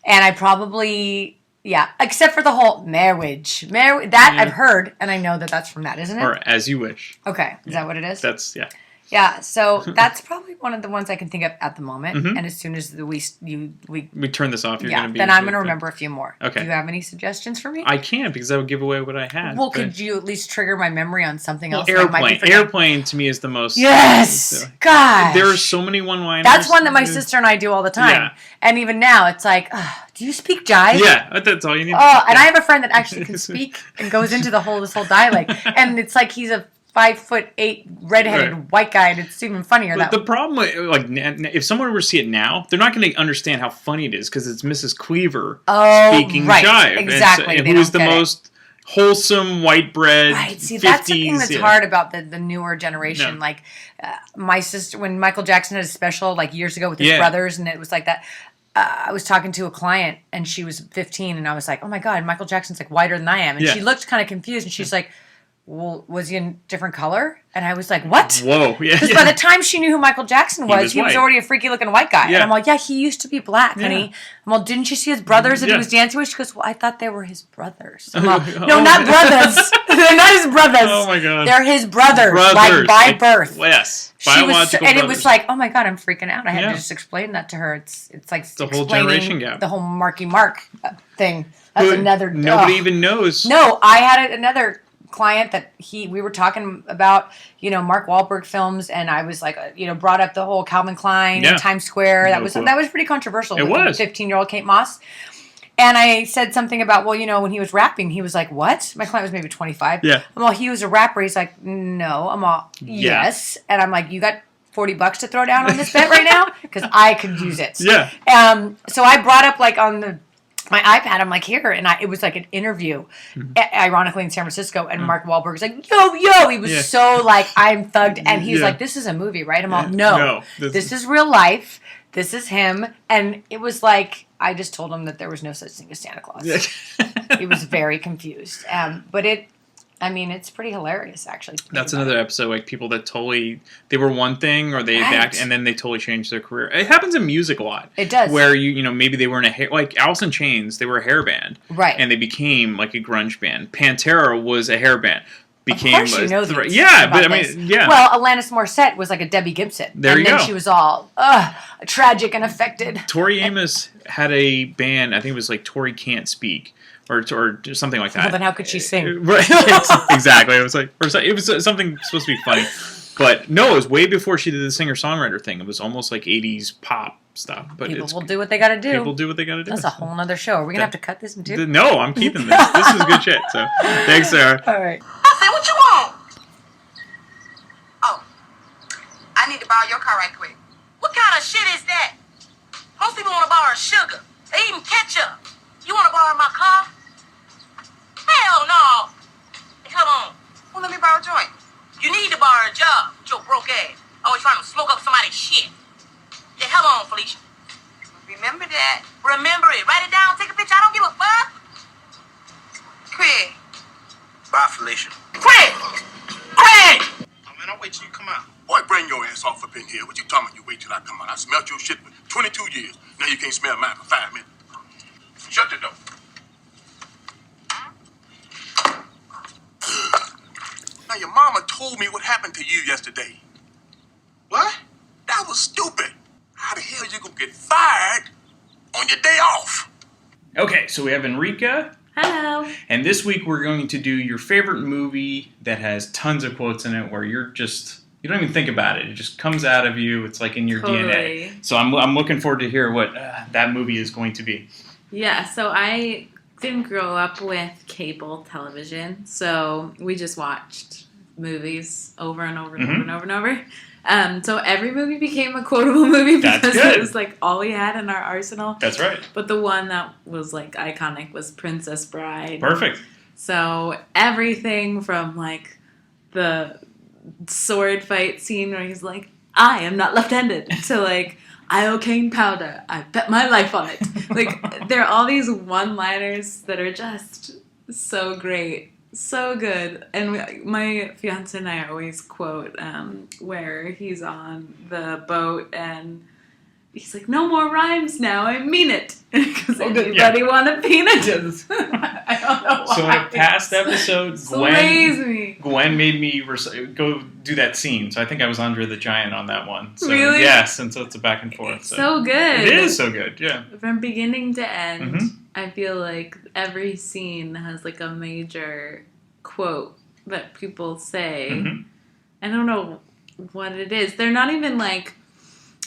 and I probably. Yeah, except for the whole marriage. That I've heard, and I know that that's from that, isn't it? Or As You Wish. Okay, is that what it is? That's, yeah. Yeah, so that's probably one of the ones I can think of at the moment. Mhm. And as soon as we turn this off, you're yeah, going to be... then I'm going to remember a few more. Okay. Do you have any suggestions for me? I can't, because I would give away what I had. Well, but- could you at least trigger my memory on something else? Well, that I might be Airplane. forgetting? Airplane to me is the most... Yes! Gosh! There are so many one-liners. That's one that my sister and I do all the time. Yeah. And even now, it's like, do you speak jive? Yeah, that's all you need. Oh, and I have a friend that actually can speak and goes into this whole dialect. And it's like he's a 5'8" redheaded Right. white guy, and it's even funnier. But That the problem, like, if someone were to see it now, they're not going to understand how funny it is because it's Mrs. Cleaver speaking right, jive. exactly. And They who's don't the get it. most wholesome, white bread, Right. See, 50s. that's the thing that's yeah. hard about the newer generation. No. Like, my sister, when Michael Jackson had a special, like, years ago with his Yeah. brothers, and it was like that. I was talking to a client, and she was 15, and I was like, oh my God, Michael Jackson's, like, whiter than I am. And Yeah. she looked kind of confused, and she's like, well, was he in different color? And I was like, what? Whoa. Yeah. Because by the time she knew who Michael Jackson was, he was white. already a freaky looking white guy. Yeah. And I'm like, yeah, he used to be black, Yeah. honey. I'm like, didn't you see his brothers that he Yeah. was dancing with? She goes, well, I thought they were his brothers. I'm Oh. like, no, not brothers. They're not his brothers. Oh my God. They're his brothers, like Brothers. by Like, birth. Yes. She was, Biological and it brothers. was like, oh my God, I'm freaking out. I had Yeah. to just explain that to her. It's like a whole explaining generation gap. the whole Marky Mark thing. That's Who- another. Nobody ugh. even knows. No, I had another client that we were talking about, Mark Wahlberg films, and I was like, brought up the whole Calvin Klein Yeah. in Times Square. No That was clue. pretty controversial. It with was. 15-year-old Kate Moss. And I said something about, well, when he was rapping, he was like, what? My client was maybe 25. Yeah. I'm all, he was a rapper. He's like, no. I'm all, Yeah. yes. And I'm like, you got $40 to throw down on this bet right now? Because I could use it. Yeah. So I brought up, like, on my iPad, I'm like, here. And it was like an interview, ironically, in San Francisco. And Mark Wahlberg was like, yo. He was Yeah. so like, I'm thugged. And he's Yeah. like, this is a movie, right? I'm all, no. This is real life. This is him. And it was like, I just told him that there was no such thing as Santa Claus. He was very confused. But it's pretty hilarious, actually. That's another episode, like people that totally, they were one thing or they Right. act and then they totally changed their career. It happens in music a lot. It does. Where maybe they were in a hair, like Alice in Chains, they were a hair band. Right. And they became like a grunge band. Pantera was a hair band. Became Of course you know these yeah, about but I this. mean, yeah. Well, Alanis Morissette was like a Debbie Gibson. There and you then go. she was all, tragic and affected. Tori Amos had a band, I think it was like Tori Can't Speak. Or something like that. Well, then how could she sing? Right, exactly. It was like, it was something supposed to be funny, but no, it was way before she did the singer-songwriter thing. It was almost like 80s pop stuff. But People will do what they got to do. People do what they got to do. That's a whole nother show. Are we gonna have to cut this in two? No, I'm keeping this. This is good shit. So, thanks, Sarah. All right. I say, what you want? Oh, I need to borrow your car right quick. What kind of shit is that? Most people want to borrow sugar. They even ketchup. You want to borrow my car? Hell no. Hey, come on. Well, let me borrow a joint. You need to borrow a job with your broke ass. Always trying to smoke up somebody's shit. Hey, come on, Felicia. Remember that. Remember it. Write it down. Take a picture. I don't give a fuck. Craig. Bye, Felicia. Craig! Craig! Oh, man, I'll wait till you come out. Boy, bring your ass off up in here. What you talking about? You wait till I come out. I smelled your shit for 22 years. Now you can't smell mine for 5 minutes. Shut the door. Now, your mama told me what happened to you yesterday. What? That was stupid. How the hell you gonna get fired on your day off? Okay, so we have Enrica. Hello. And this week we're going to do your favorite movie that has tons of quotes in it where you don't even think about it. It just comes out of you. It's like in your Totally. DNA. So I'm looking forward to hear what that movie is going to be. Yeah, so I didn't grow up with cable television, so we just watched movies over and over and over and over and over. So every movie became a quotable movie because it was like all we had in our arsenal. That's right. But the one that was like iconic was Princess Bride. Perfect. So everything from like the sword fight scene where he's like, I am not left-handed, to like, iocane powder, I bet my life on it. Like, there are all these one-liners that are just so great, so good. And my fiance and I always quote where he's on the boat and he's like, no more rhymes now. I mean it. Because anybody want a peanut? I don't know why. So in a past episode, Slays Gwen made me go do that scene. So I think I was Andre the Giant on that one. So, really? Yes, and so it's a back and forth. So good. It is so good, yeah. From beginning to end, Mm-hmm. I feel like every scene has like a major quote that people say. Mm-hmm. I don't know what it is. They're not even like,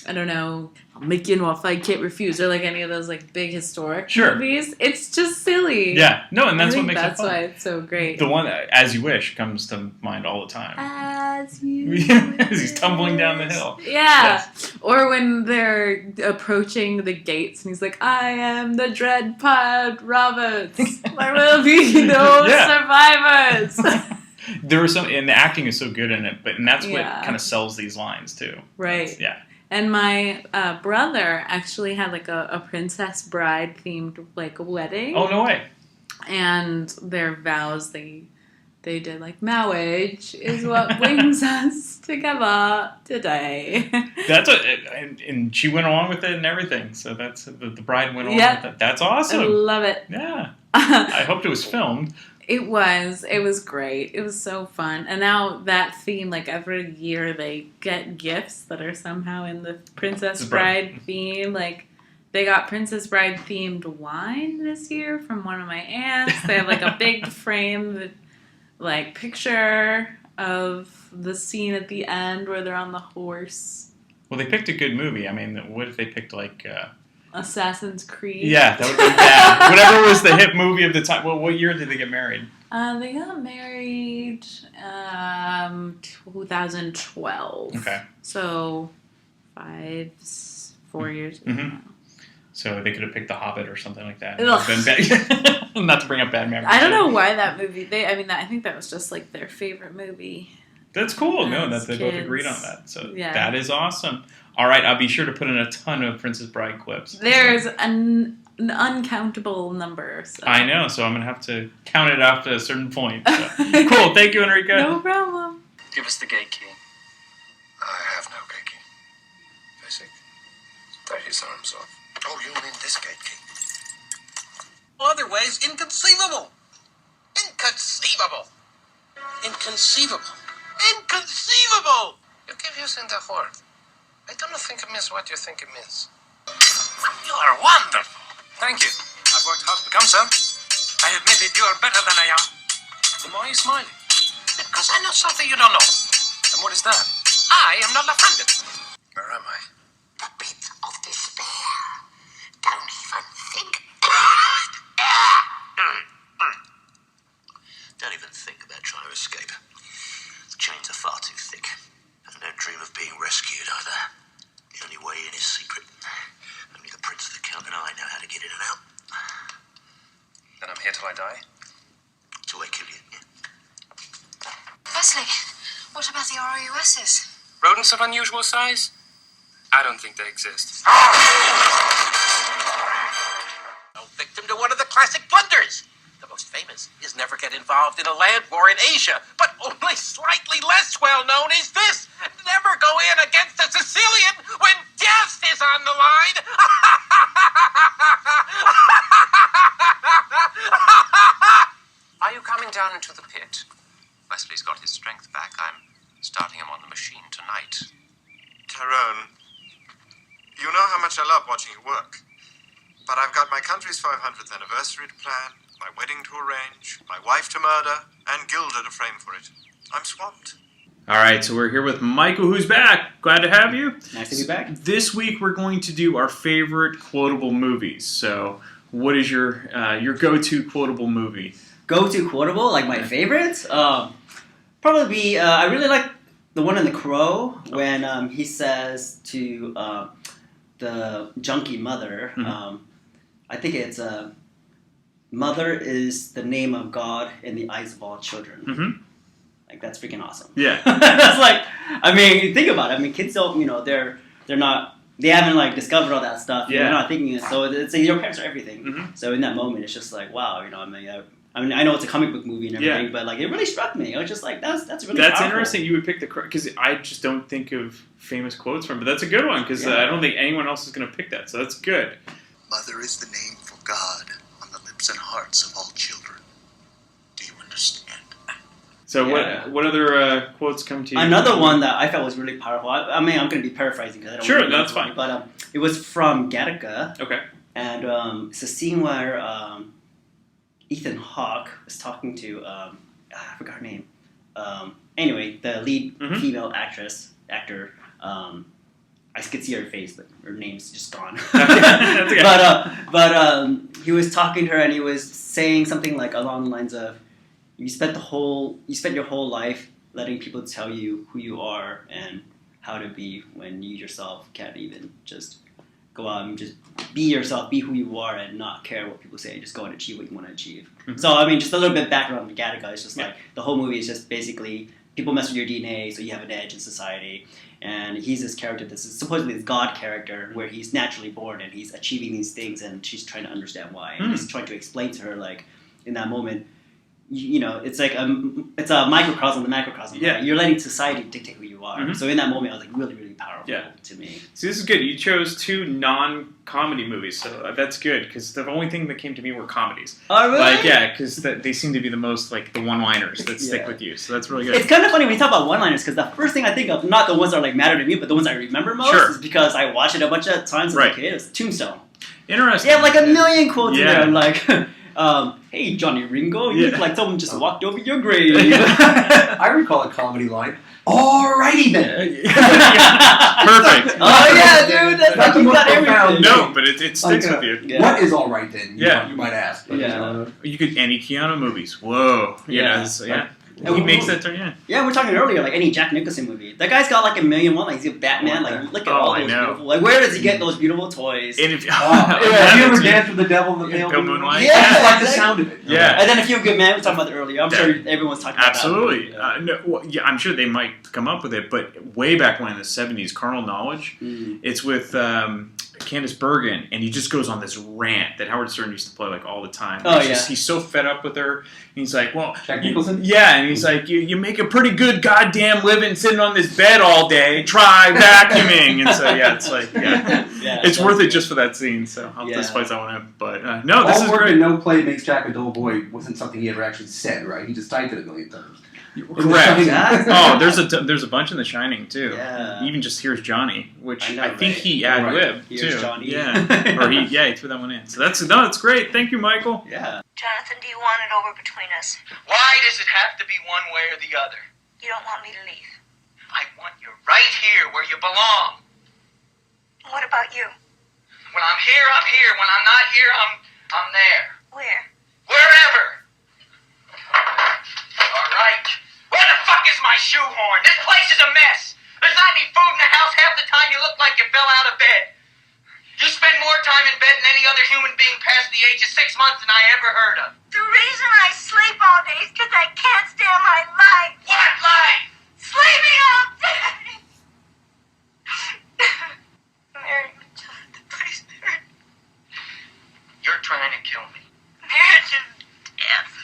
I don't know, I'll make you know if I can't refuse, or like any of those like big historic movies. It's just silly. Yeah, no, and that's what makes that's it fun. why it's so great. The one, As You Wish, comes to mind all the time. As you As he's tumbling down the hill. Yeah. Yes. Or when they're approaching the gates and he's like, I am the Dread Pod Roberts. There will be no survivors. There was and the acting is so good in it, and that's what kind of sells these lines too. Right. Yeah. And my brother actually had like a Princess Bride themed like wedding. Oh, no way. And their vows, they did like marriage is what brings us together today. That's and she went along with it and everything. So that's the bride went along with it. That's awesome. I love it. Yeah. I hoped it was filmed. It was great. It was so fun. And now that theme, like every year they get gifts that are somehow in the Princess Bride theme. Like they got Princess Bride themed wine this year from one of my aunts. They have like a big frame, like picture of the scene at the end where they're on the horse. Well, they picked a good movie. I mean, what if they picked like... Assassin's Creed. Yeah, that would be bad. Whatever was the hit movie of the time. Well, what year did they get married? They got married 2012. Okay. So 4 years ago. Mm-hmm. So they could have picked The Hobbit or something like that. Ugh. Not to bring up bad memories. I don't know why that movie. I think that was just like their favorite movie. That's cool. No, that they both agreed on that. So that is awesome. All right, I'll be sure to put in a ton of Princess Bride clips. There's an uncountable number. So. I know, so I'm going to have to count it up to a certain point. So. Cool, thank you, Enrico. No problem. Give us the gate key. I have no gate key. Basic. Take his arms off. Oh, you mean this gate key? Other ways, inconceivable. Inconceivable. Inconceivable. Inconceivable! You keep using the word. I do not think it means what you think it means. You are wonderful. Thank you. I've worked hard to become so. I admit it, you are better than I am. Then why are you smiling? Because I know something you don't know. And what is that? I am not left-handed. Where am I? The pit of despair. Don't even think. Don't even think about trying to escape. The chains are far too thick. And don't dream of being rescued either. The only way in is secret. Only the Prince of the Count and I know how to get in and out. Then I'm here till I die? Till I kill you, yeah. Wesley, what about the ROUSs? Rodents of unusual size? I don't think they exist. No victim to one of the classic blunders. The most famous is never get involved in a land war in Asia, but only slightly less well known is this. Never go in against a Sicilian when death is on the line. Are you coming down into the pit? Wesley's got his strength back. I'm starting him on the machine tonight. Tyrone, you know how much I love watching you work. But I've got my country's 500th anniversary to plan, my wedding to arrange, my wife to murder, and Gilda to frame for it. I'm swamped. All right, so we're here with Michael, who's back. Glad to have you. Nice to be back. This week we're going to do our favorite quotable movies. So, what is your go-to quotable movie? Go-to quotable, like my favorites? Probably be, I really like the one in The Crow when he says to the junkie mother, I think it's, mother is the name of God in the eyes of all children. Mm-hmm. Like, that's freaking awesome. Yeah. That's like, I mean, think about it. I mean, kids don't, they're not, they haven't, like, discovered all that stuff. Yeah. They're not thinking it. So it's like, your parents are everything. Mm-hmm. So in that moment, it's just like, wow, I mean, I mean, I know it's a comic book movie and everything, but like it really struck me. I was just like, that's really That's powerful. interesting. You would pick the because I just don't think of famous quotes from, but that's a good one because I don't think anyone else is going to pick that. So that's good. Mother is the name for God on the lips and hearts of all children. Do you understand? So what other quotes come to you? Another one that I felt was really powerful. I mean, I'm going to be paraphrasing because I don't. Sure, remember that's fine. But it was from Gattaca. Okay. And it's a scene where Ethan Hawke is talking to I forgot her name. Anyway, the lead female actor. I could see her face, but her name's just gone. Okay. But he was talking to her, and he was saying something like along the lines of, "You spent your whole life letting people tell you who you are and how to be when you yourself can't even just go out and just be yourself, be who you are, and not care what people say. Just go and achieve what you want to achieve." So, I mean, just a little bit background on Gattaca. It's just like the whole movie is just basically people mess with your DNA, so you have an edge in society. And he's this character that's supposedly this God character where he's naturally born and he's achieving these things, and she's trying to understand why. And he's trying to explain to her, like, in that moment, you know, it's like it's a microcosm, the macrocosm. Yeah. Right? You're letting society dictate who you are. So in that moment, I was like, really, really powerful to me. See, this is good. You chose 2 non-comedy movies, so that's good because the only thing that came to me were comedies. Oh, really? Like, yeah, because they seem to be the most like the one-liners that stick with you. So that's really good. It's kind of funny when you talk about one-liners because the first thing I think of, not the ones that are like matter to me, but the ones I remember most, is because I watched it a bunch of times as a kid. It's Tombstone. Interesting. They have like a million quotes in Yeah. there, like. Hey, Johnny Ringo, you look like someone just walked over your grave. I recall a comedy line. Alrighty then. Perfect. Oh yeah, dude, that's like you got everything. No, but it sticks with you. Yeah. What is all right then? You might ask. You could any Keanu movies. Whoa. And he makes that turn. Yeah, we're talking earlier, like any Jack Nicholson movie. That guy's got like a million one. Like he's a Batman. Like look at all those beautiful. Like where does he get those beautiful toys? And if, have you ever danced with the devil in the pale moonlight? Yeah, I like the sound of it. Yeah. And then A Few Good Men, we were talking about it earlier. I'm sure everyone's talking about that. Absolutely. I'm sure they might come up with it, but way back when in the 70s, Carnal Knowledge, it's with Candice Bergen, and he just goes on this rant that Howard Stern used to play like all the time. He's so fed up with her. And he's like, well, Jack Nicholson? Yeah, and he's like, you make a pretty good goddamn living sitting on this bed all day. Try vacuuming. And so, it's like, it's worth it just for that scene. So I'll display that one. But no, this is work great. and no play makes Jack a dull boy wasn't something he ever actually said, right? He just typed it a million times. Correct. There's a bunch in The Shining too. Yeah. Even just Here's Johnny, which I think right? he ad-libbed Here's too. Johnny. Yeah, or he threw that one in. So that's great. Thank you, Michael. Yeah. Jonathan, do you want it over between us? Why does it have to be one way or the other? You don't want me to leave. I want you right here where you belong. What about you? When I'm here, I'm here. When I'm not here, I'm there. Where? Wherever. All right. Where the fuck is my shoehorn? This place is a mess. There's not any food in the house. Half the time you look like you fell out of bed. You spend more time in bed than any other human being past the age of 6 months than I ever heard of. The reason I sleep all day is because I can't stand my life. What life? Sleeping all day. Marry me, Jonathan. Please marry me. You're trying to kill me. Marriage is death.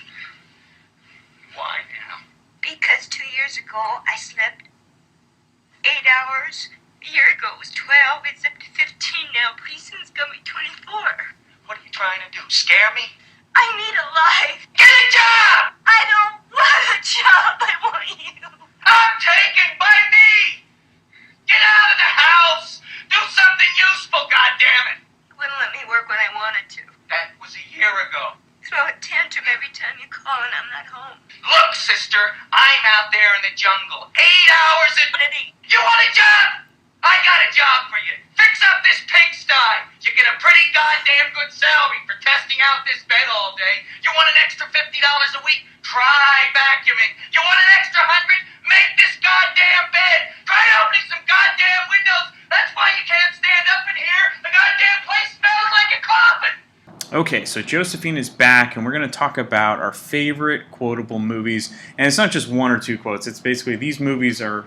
Why now? Because 2 years ago I slept 8 hours. A year ago it was 12. It's up to 15 now. Pretty soon it's gonna be 24. What are you trying to do? Scare me? I need a life. Get a job! I don't want a job. I want you. I'm taken by me! Get out of the house! Do something useful, goddammit! You wouldn't let me work when I wanted to. That was a year ago. Throw a tantrum every time you call and I'm not home. Look, sister, I'm out there in the jungle. 8 hours a day. You want a job? I got a job for you. Fix up this pigsty. You get a pretty goddamn good salary for testing out this bed all day. You want an extra $50 a week? Try vacuuming. You want an extra 100? Make this goddamn bed. Try opening some goddamn windows. That's why you can't stand up in here. The goddamn place smells like a coffin. Okay, so Josephine is back, and we're going to talk about our favorite quotable movies. And it's not just 1 or 2 quotes. It's basically these movies are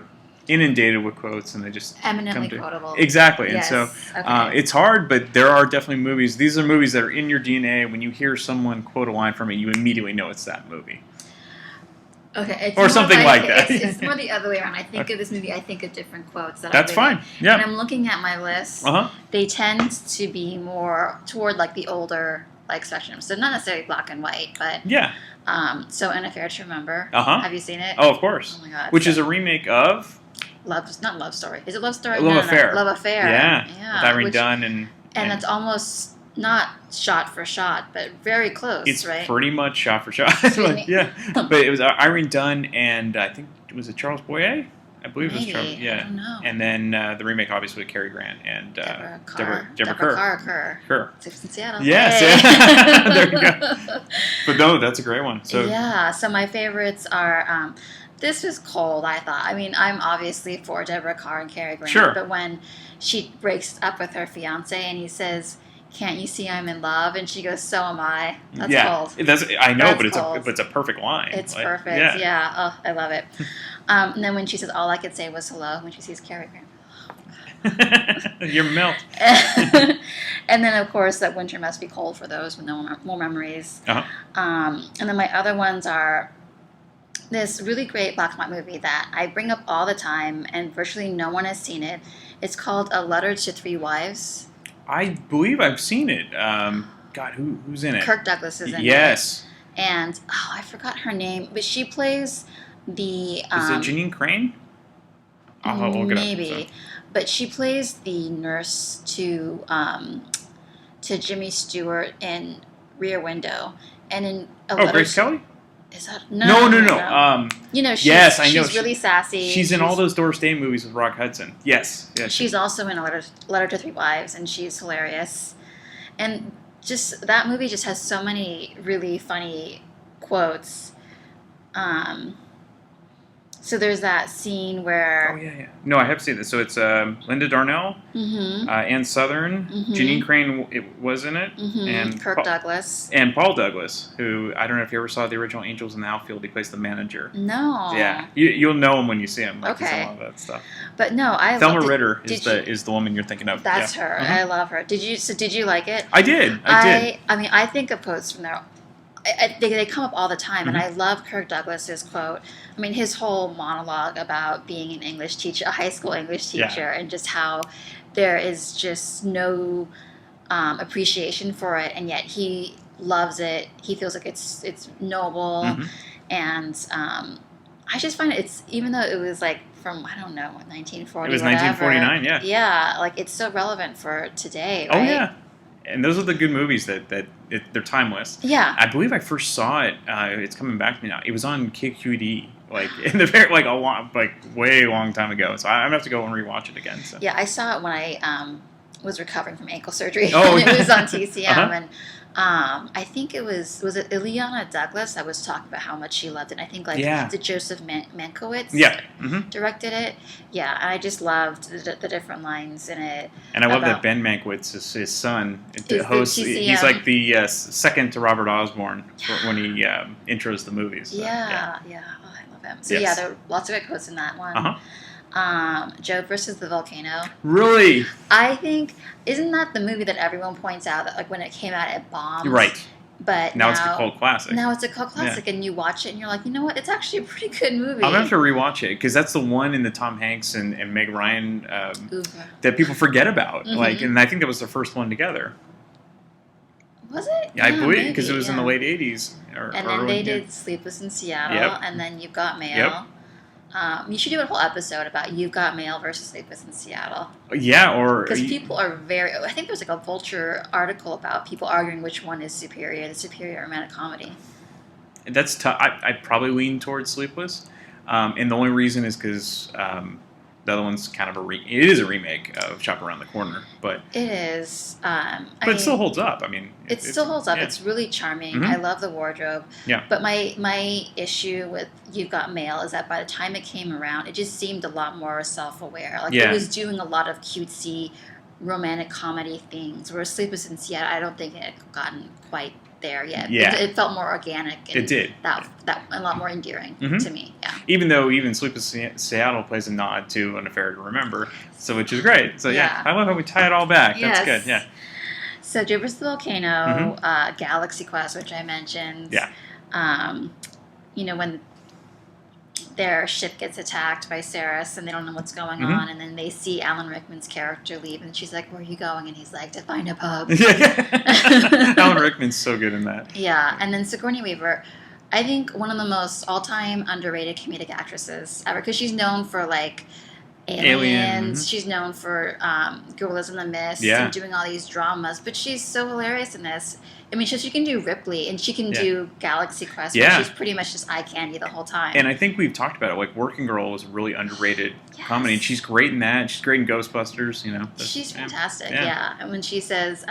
inundated with quotes, and they just Eminently come to quotable. exactly. Yes. And so Okay. it's hard, but there are definitely movies. These are movies that are in your DNA. When you hear someone quote a line from it, you immediately know it's that movie. Okay, it's Or more something like that. It's more the other way around. I think of this movie, I think of different quotes. That's fine. Yeah. When I'm looking at my list, they tend to be more toward like the older like spectrum. So not necessarily black and white, but Yeah. So An Affair to Remember. Uh-huh. Have you seen it? Oh, of course. Oh my god. Which is a remake of not Love Story. Is it Love Story? Love No, Affair. Love Affair. Yeah. Yeah. With Irene which- Dunn and it's almost not shot for shot, but very close, it's right? pretty much shot for shot. Excuse me. Yeah. But it was Irene Dunn and I think was it Charles Boyer? I believe it was Maybe. Charles. Yeah. I don't know. And then the remake obviously with Cary Grant and Deborah Kerr. Kerr. Sleeps in Seattle. Yes. Hey. There you go. But no, that's a great one. So Yeah, so my favorites are this was cold, I thought. I mean, I'm obviously for Deborah Kerr and Cary Grant, Sure. but when she breaks up with her fiance and he says, "Can't you see I'm in love?" and she goes, "So am I." That's cold. I know, That's but cold. it's a perfect line. It's Like, perfect. Yeah. Oh, I love it. And then when she says, "All I could say was hello," when she sees Cary Grant. You're melt. And then, of course, that winter must be cold for those with no more memories. Uh-huh. And then my other ones are this really great black and white movie that I bring up all the time, and virtually no one has seen it. It's called A Letter to Three Wives. I believe I've seen it. God, who's in it? Kirk Douglas is in it. Yes. And, I forgot her name, but she plays the... Is it Janine Crane? I'll look it up. Maybe. So. But she plays the nurse to Jimmy Stewart in Rear Window. And in Grace Kelly? Is that No. she's, I know. She's really sassy. She's in all those Doris Day movies with Rock Hudson. Yes. She's also in A Letter to Three Wives, and she's hilarious. And just that movie just has so many really funny quotes. So there's that scene where... Oh, yeah. No, I have seen this. So it's Linda Darnell, Ann Southern, Janine Crane was in it, and Kirk Douglas. And Paul Douglas, who, I don't know if you ever saw the original Angels in the Outfield, he plays the manager. No. Yeah. You'll know him when you see him. Like, Okay. he's in all that stuff. But no, I Thelma loved it. Ritter is the woman you're thinking of. That's yeah. her. I love her. Did you like it? I did. I mean, I think of quotes from there. They come up all the time, and I love Kirk Douglas's quote. I mean, his whole monologue about being an English teacher, a high school English teacher, and just how there is just no appreciation for it, and yet he loves it. He feels like it's noble, and I just find it's, even though it was like from, I don't know, 1940. It was whatever, 1949. Yeah. Yeah, like it's so relevant for today. Right? Oh yeah. And those are the good movies that they're timeless. Yeah. I believe I first saw it. It's coming back to me now. It was on KQED, like in the very way long time ago. So I'm gonna have to go and rewatch it again. So. Yeah, I saw it when I was recovering from ankle surgery. Oh, and it was on TCM, Uh-huh. and I think it was it Ileana Douglas that was talking about how much she loved it. I think the Joseph Mankiewicz directed it. Yeah, and I just loved the different lines in it. And I love that Ben Mankiewicz is his son. He's Hosts. the TCM. He's like the second to Robert Osborne when he intros the movies. So, yeah. Oh, I love him. So Yes. there are lots of good quotes in that one. Joe versus the volcano. Really? I think, isn't that the movie that everyone points out that like when it came out it bombed? Right. But now it's a cult classic. Now it's a cult classic, and you watch it and you're like, you know what? It's actually a pretty good movie. I'm gonna have to rewatch it because that's the one in the Tom Hanks and Meg Ryan that people forget about. Like, and I think that was their first one together. Was it? Yeah, I believe maybe, because it was in the late '80s. And then they did Sleepless in Seattle, and then You've Got Mail. Yep. You should do a whole episode about You've Got Mail versus Sleepless in Seattle. Yeah, or because people are very. I think there was like a Vulture article about people arguing which one is superior, the superior romantic comedy. That's tough. I'd probably lean towards Sleepless, and the only reason is because the other one's kind of it is a remake of Shop Around the Corner, but it is. But it still holds up. I mean, it still holds up. Yeah. It's really charming. I love the wardrobe. Yeah. But my issue with You've Got Mail is that by the time it came around, it just seemed a lot more self-aware. Like it was doing a lot of cutesy romantic comedy things. Whereas Sleepless in Seattle, I don't think it had gotten quite there yet. Yeah. It felt more organic. And It did. That a lot more endearing Mhm. to me. Yeah. Even though Sleepless in Seattle plays a nod to An Affair to Remember, so which is great. So Yeah. I love how we tie it all back. Yes. That's good. Yeah. So Jupiter's the Volcano, Galaxy Quest, which I mentioned. Yeah. When their ship gets attacked by Ceres and they don't know what's going Mhm. on, and then they see Alan Rickman's character leave, and she's like, "Where are you going?" And he's like, "To find a pub." Alan Rickman's so good in that. Yeah, and then Sigourney Weaver, I think one of the most all-time underrated comedic actresses ever, because she's known for like Aliens. mhm. She's known for Gorillas in the Mist Yeah. and doing all these dramas, but she's so hilarious in this. I mean, she can do Ripley, and she can do Galaxy Quest, Yeah. where she's pretty much just eye candy the whole time. And I think we've talked about it. Like Working Girl was a really underrated comedy, and she's great in that. She's great in Ghostbusters. She's fantastic. Yeah. And when she says,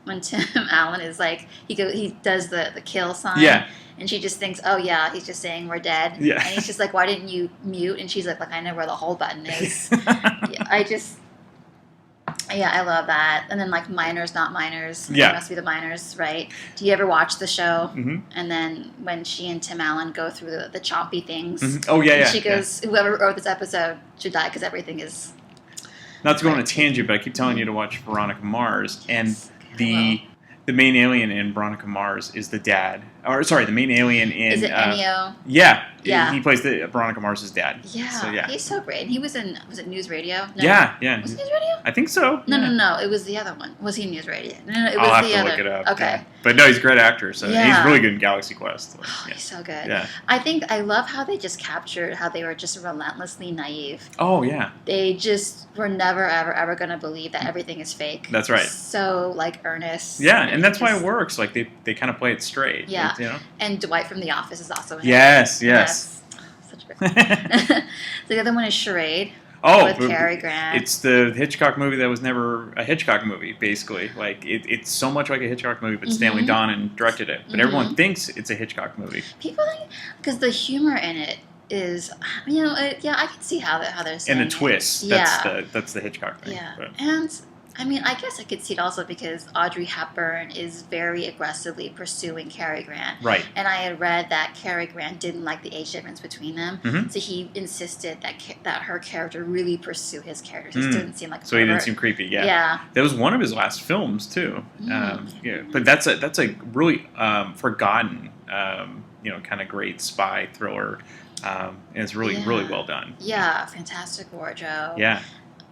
when Tim Allen is like, he does the kill sign. Yeah. And she just thinks, oh yeah, he's just saying we're dead. Yeah. And he's just like, why didn't you mute? And she's like I know where the hold button is. I love that. And then like Minors, Not Minors. Yeah. It must be the Minors, right? Do you ever watch the show? Mhm. And then when she and Tim Allen go through the chompy things. Mhm. Oh, yeah, and yeah, she goes, whoever wrote this episode should die because everything is. Not to go on a tangent, but I keep telling you to watch Veronica Mars, and the main alien in Veronica Mars is the dad. Or sorry, the main alien in. Is it Ennio? Yeah. Yeah. He plays the Veronica Mars' dad. Yeah, So yeah. he's so great. And he was in, was it News Radio? No. Yeah. Was it News Radio? I think so. No, it was the other one. Was he in News Radio? No, it was I'll have the to other. look it up. Okay. Yeah. But no, he's a great actor, so Yeah. he's really good in Galaxy Quest. Like, He's so good. Yeah. I love how they just captured how they were just relentlessly naive. Oh, yeah. They just were never, ever going to believe that everything is fake. That's right. So, like, earnest. Yeah, and that's why it works. Like, they kind of play it straight. Yeah. It's, you know? And Dwight from The Office is also in Yes, it. yes. Such a good The other one is Charade. Oh, with Cary Grant. It's the Hitchcock movie that was never a Hitchcock movie, basically. Like, it's so much like a Hitchcock movie, but Stanley Mhm. Donen directed it. But Mhm. everyone thinks it's a Hitchcock movie. People think, because the humor in it is, I can see how they're saying And the it. twist, Yeah. that's the Hitchcock thing. Yeah, But- and I mean, I guess I could see it also because Audrey Hepburn is very aggressively pursuing Cary Grant. Right. And I had read that Cary Grant didn't like the age difference between them, Mhm. so he insisted that her character really pursue his character. It just Mm. didn't seem like a So he didn't pervert. seem creepy. Yeah. Yeah. That was one of his last films too. Yeah. But that's a really forgotten, kind of great spy thriller. And it's really really well done. Yeah, fantastic wardrobe. Yeah.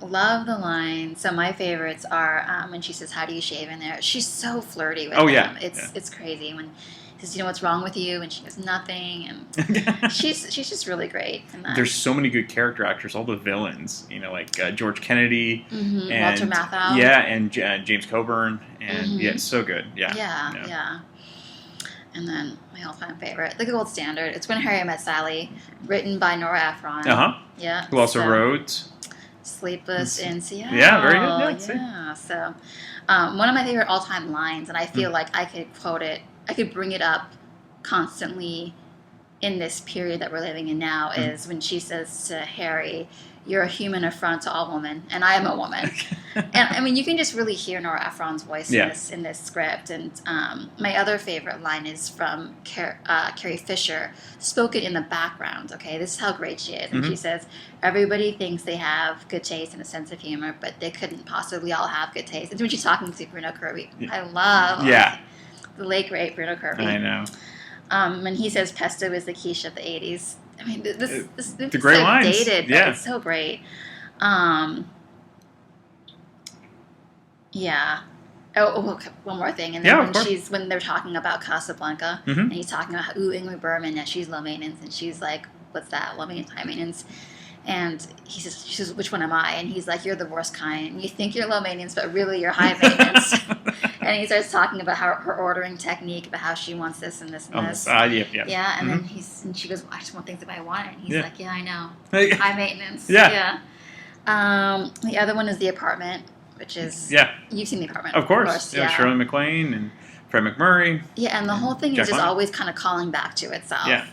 Love the line. So my favorites are when she says, "How do you shave in there?" She's so flirty with Oh, him. yeah, It's crazy when he says, "You know what's wrong with you?" and she goes, "Nothing." And she's just really great in that. There's so many good character actors. All the villains, like George Kennedy Mhm, and Walter Matthau. Yeah, and James Coburn, and Mhm. yeah, it's so good. Yeah. Yeah. And then my all-time favorite, the gold standard. It's When Harry Met Sally, written by Nora Ephron. Yeah. Who also so- wrote Sleepless in Seattle. Yeah, very good. Yeah, Yeah. So, one of my favorite all-time lines, and I feel like I could quote it. I could bring it up constantly in this period that we're living in now. Is when she says to Harry, "You're a human affront to all women, and I am a woman." And I mean, you can just really hear Nora Ephron's voice in this script. And my other favorite line is from Carrie Fisher, spoken in the background. Okay, this is how great she is. And she Mhm. says, "Everybody thinks they have good taste and a sense of humor, but they couldn't possibly all have good taste." It's when she's talking to Bruno Kirby. I love the late great Bruno Kirby. I know. And he says pesto is the quiche of the 80s. I mean, this the is great so lines. dated, but Yeah. it's so great. Yeah. Oh, okay, one more thing. And then Yeah, of course. when they're talking about Casablanca, Mhm. and he's talking about, Ingrid Bergman, that she's low maintenance, and she's like, "What's that? Low maintenance, high maintenance?" And she says, "Which one am I?" And he's like, "You're the worst kind. You think you're low maintenance, but really you're high maintenance." And he starts talking about her ordering technique, about how she wants this and this and this. Yep. Yeah, and then Mhm. and she goes, "Well, I just want things the way I want it." And he's Yeah. like, "Yeah, I know. Hey. High maintenance." Yeah. The other one is The Apartment, which is you've seen The Apartment, Of course. Yeah. Shirley MacLaine and Fred McMurray. Yeah, and the whole thing Jack is just Lemmon. always kind of calling back to itself. Yeah.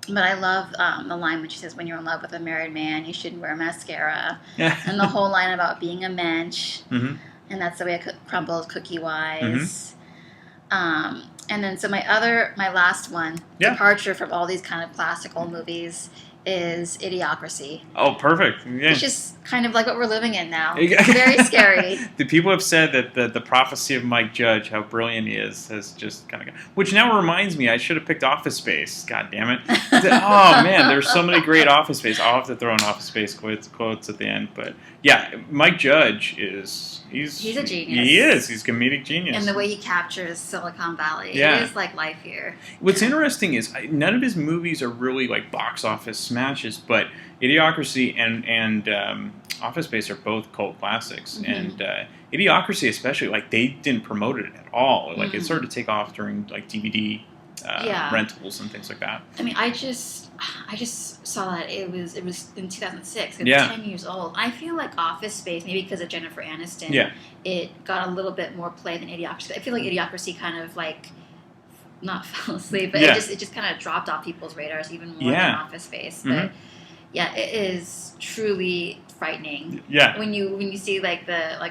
But I love the line when she says, "When you're in love with a married man, you shouldn't wear mascara." Yeah. And the whole line about being a mensch, Mhm. and that's the way it crumbles cookie-wise. And then so my last one, departure from all these kind of classical movies, is Idiocracy. Oh, perfect. Yeah. Which is kind of like what we're living in now. It's very scary. The people have said that the prophecy of Mike Judge, how brilliant he is, has just kind of... Which now reminds me, I should have picked Office Space. God damn it. Oh, man, there's so many great Office Space. I'll have to throw in Office Space quotes at the end. But, yeah, Mike Judge is... He's a genius. He is. He's a comedic genius. And the way he captures Silicon Valley. Yeah. It is like life here. What's interesting is none of his movies are really like box office smashes, but Idiocracy and Office Space are both cult classics. Mm-hmm. And Idiocracy especially, like they didn't promote it at all. Like it started to take off during like DVD rentals and things like that. I mean, I just saw that it was in 2006. It was 10 years old. I feel like Office Space, maybe because of Jennifer Aniston, it got a little bit more play than Idiocracy. I feel like Idiocracy kind of like not fell asleep, but it just kind of dropped off people's radars even more than Office Space. But yeah, it is truly frightening. Yeah. When you see like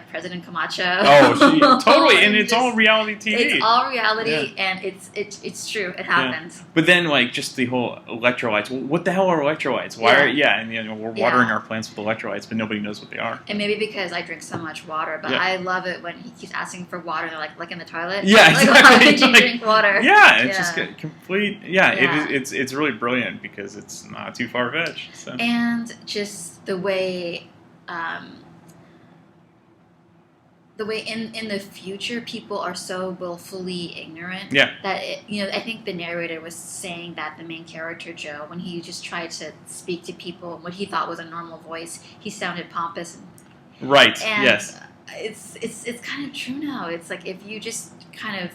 President Camacho. Oh, totally, and it's all reality TV. It's all reality, and it's true. It happens. Yeah. But then like just the whole electrolytes. What the hell are electrolytes? Why are and we're watering our plants with electrolytes, but nobody knows what they are. And maybe because I drink so much water, but I love it when he keeps asking for water. And they're like in the toilet. Yeah, like, exactly. Why did you drink water? Yeah, it's just complete. Yeah, it's really brilliant because it's not too far fetched. So. And just the way in the future people are so willfully ignorant that I think the narrator was saying that the main character Joe, when he just tried to speak to people in what he thought was a normal voice, he sounded pompous. Right. And yes. It's kind of true now. It's like if you just kind of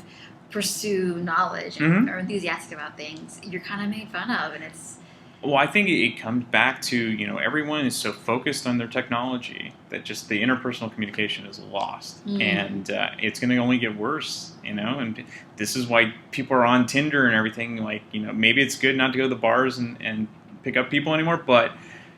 pursue knowledge and are enthusiastic about things, you're kind of made fun of, and it's. Well, I think it comes back to, everyone is so focused on their technology that just the interpersonal communication is lost. And it's going to only get worse, and this is why people are on Tinder and everything. Like, maybe it's good not to go to the bars and pick up people anymore, but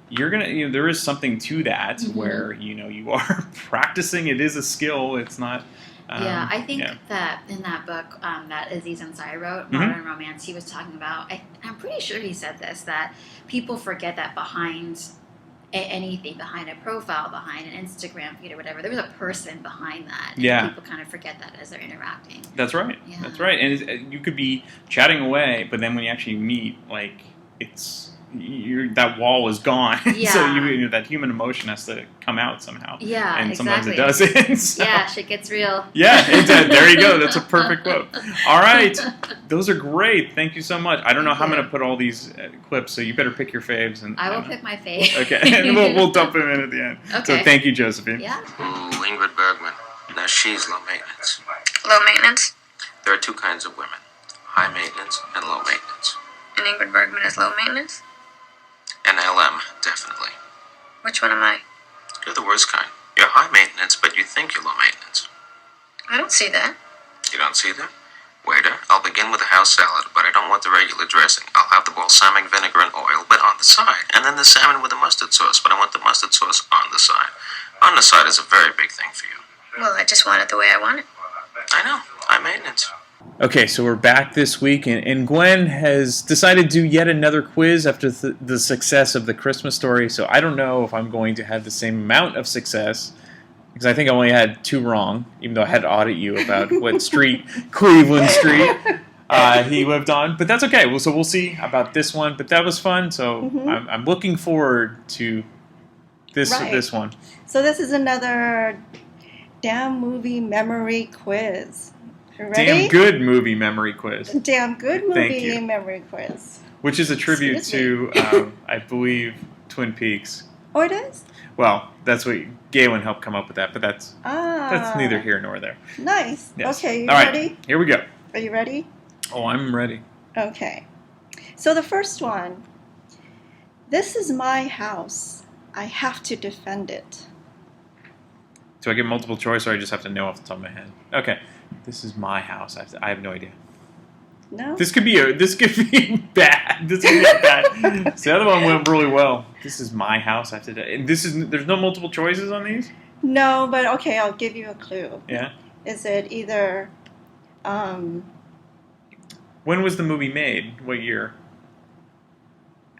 you're going to, there is something to that where, you are practicing. It is a skill. It's not... I think that in that book that Aziz Ansari wrote, Modern Romance, he was talking about, I'm pretty sure he said this, that people forget that behind anything, behind a profile, behind an Instagram feed or whatever, there was a person behind that. And people kind of forget that as they're interacting. That's right. Yeah. That's right. And you could be chatting away, but then when you actually meet, like, that wall is gone. Yeah. So that human emotion has to come out somehow. Yeah, and exactly. sometimes it doesn't. So. Yeah, shit gets real. Yeah, there you go. That's a perfect quote. All right, those are great. Thank you so much. I don't know how I'm going to put all these clips, so you better pick your faves. And I will pick my fave. Okay, and we'll dump them in at the end. Okay. So thank you, Josephine. Yeah. Ooh, Ingrid Bergman. Now she's low maintenance. Low maintenance? There are two kinds of women: high maintenance and low maintenance. And Ingrid Bergman is low maintenance? And LM, definitely. Which one am I? You're the worst kind. You're high maintenance, but you think you're low maintenance. I don't see that. You don't see that? Waiter, I'll begin with a house salad, but I don't want the regular dressing. I'll have the balsamic vinegar and oil, but on the side. And then the salmon with the mustard sauce, but I want the mustard sauce on the side. On the side is a very big thing for you. Well, I just want it the way I want it. I know. High maintenance. Okay, so we're back this week, and Gwen has decided to do yet another quiz after the success of the Christmas Story, so I don't know if I'm going to have the same amount of success, because I think I only had 2 wrong, even though I had to audit you about what street, Cleveland Street, he lived on. But that's okay, so we'll see about this one, but that was fun, so I'm looking forward to this one. So this is another damn movie memory quiz. Ready? Damn good movie memory quiz. Damn good movie memory quiz. Which is a tribute to, I believe, Twin Peaks. Oh, it is? Well, that's what Galen helped come up with that, but that's neither here nor there. Nice. Yes. Okay, you All right, ready? Here we go. Are you ready? Oh, I'm ready. Okay. So the first one. This is my house. I have to defend it. Do I get multiple choice, or I just have to know off the top of my head? Okay. This is my house. I have no idea. No. This could be bad. This could be bad. So the other one went really well. This is my house. I have to. There's no multiple choices on these. No, but okay. I'll give you a clue. Yeah. Is it either When was the movie made? What year?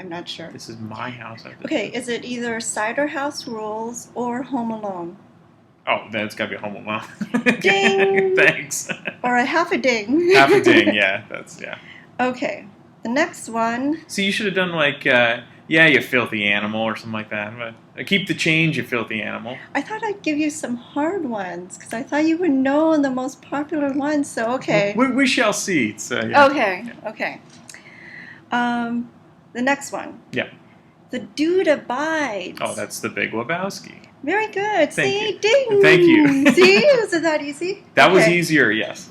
I'm not sure. This is my house. Okay, is it either Cider House Rules or Home Alone? Oh, that's got to be Home Alone. Ding! Thanks. Or a half a ding. Half a ding, yeah. That's, yeah. Okay, the next one. So you should have done like, yeah, you filthy animal or something like that. But keep the change, you filthy animal. I thought I'd give you some hard ones because I thought you would know the most popular ones. So okay. We shall see. So, yeah. Okay. The next one. Yeah. The Dude Abides. Oh, that's the Big Lebowski. Very good. See, you. ding. Thank you. See, wasn't that easy? That was easier, yes.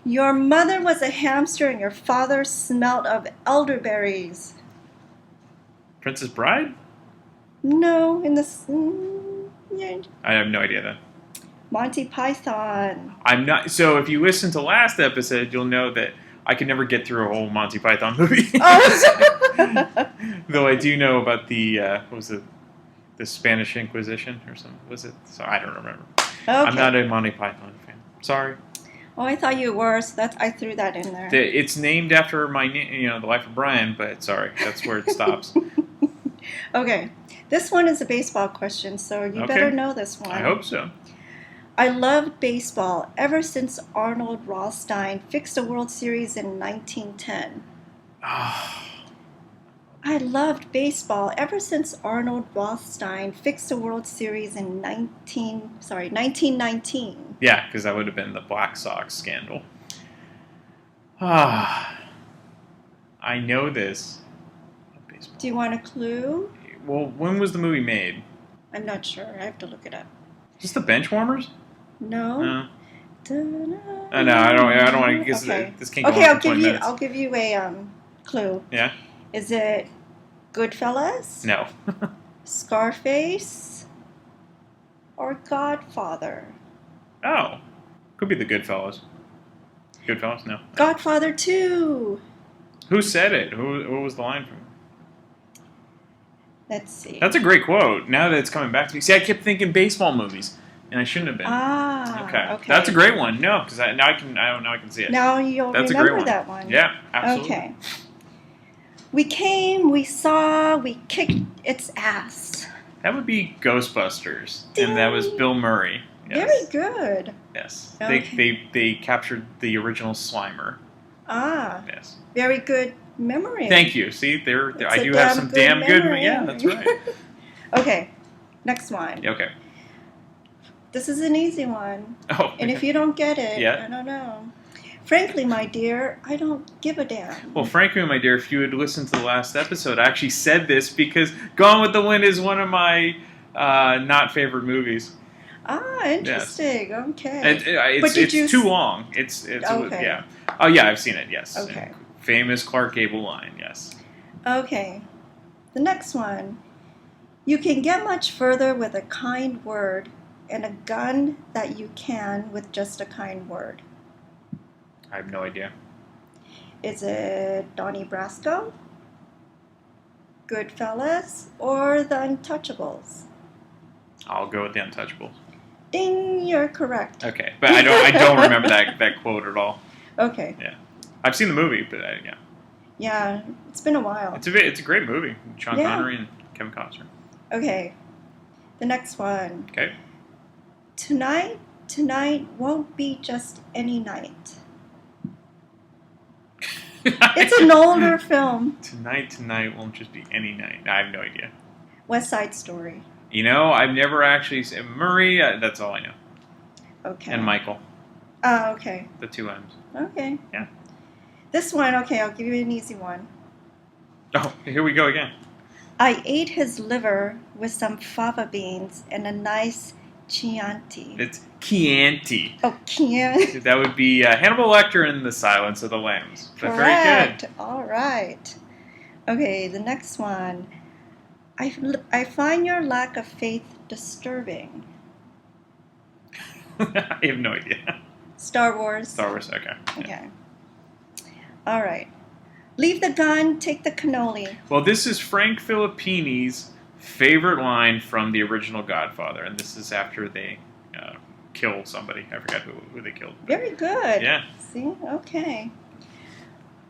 Your mother was a hamster and your father smelled of elderberries. Princess Bride? No, in the... yeah. I have no idea then. Monty Python. I'm not. So if you listen to last episode, you'll know that I could never get through a whole Monty Python movie. Though I do know about the what was it, the Spanish Inquisition or something. Was it? So I don't remember. Okay. I'm not a Monty Python fan. Sorry. Oh, I thought you were, so I threw that in there. It's named after my, The Life of Brian, but sorry, that's where it stops. Okay, this one is a baseball question, so you better know this one. I hope so. I loved baseball ever since Arnold Rothstein fixed a World Series in 1910. I loved baseball ever since Arnold Rothstein fixed a World Series in 1919. Yeah, because that would have been the Black Sox scandal. I know this. Do you want a clue? Well, when was the movie made? I'm not sure. I have to look it up. Is this the Benchwarmers? No. No. I know. I don't want to. Okay. This can't go on for 20 minutes. I'll give you a clue. Yeah. Is it Goodfellas? No. Scarface? Or Godfather? Oh, could be the Goodfellas. Goodfellas? No. Godfather 2. Who said it? What was the line from? Let's see. That's a great quote. Now that it's coming back to me. See, I kept thinking baseball movies, and I shouldn't have been. Okay. That's a great one. No, because now I can see it. Now you'll remember that one. Yeah, absolutely. Okay. We came, we saw, we kicked its ass. That would be Ghostbusters, and that was Bill Murray. Yes. Very good. Yes. Okay. They captured the original Slimer. Yes. Very good memory. Thank you. See, I do have some damn good. Yeah, that's right. Okay. Next one. Okay. This is an easy one. Oh. And if you don't get it, yeah. I don't know. Frankly, my dear, I don't give a damn. Well, frankly, my dear, if you had listened to the last episode, I actually said this because Gone with the Wind is one of my not favorite movies. Interesting. Yes. Okay. It's too long. It's okay. Yeah. Oh yeah, I've seen it. Yes. Okay. Famous Clark Gable line. Yes. Okay. The next one. You can get much further with a kind word and a gun that you can with just a kind word. I have no idea. Is it Donnie Brasco, Goodfellas, or The Untouchables? I'll go with The Untouchables. Ding, you're correct. Okay, but I don't remember that quote at all. Okay. Yeah, I've seen the movie, but yeah. Yeah, it's been a while. It's a great movie. Sean Connery and Kevin Costner. Okay, the next one. Okay. Tonight won't be just any night. It's an older film. Tonight won't just be any night. I have no idea. West Side Story. I've never actually seen Murray. That's all I know. Okay. And Michael. Oh, okay. The two M's. Okay. Yeah. This one, okay, I'll give you an easy one. Oh, here we go again. I ate his liver with some fava beans and a nice Chianti. It's Chianti. Oh, Chianti. That would be Hannibal Lecter in The Silence of the Lambs. But Correct. Very good. All right. Okay, the next one. I find your lack of faith disturbing. I have no idea. Star Wars. Star Wars, okay. Okay. All right. Leave the gun, take the cannoli. Well, this is Frank Filippini's favorite line from the original Godfather, and this is after they kill somebody. I forgot who they killed. Very good. Yeah. See? Okay.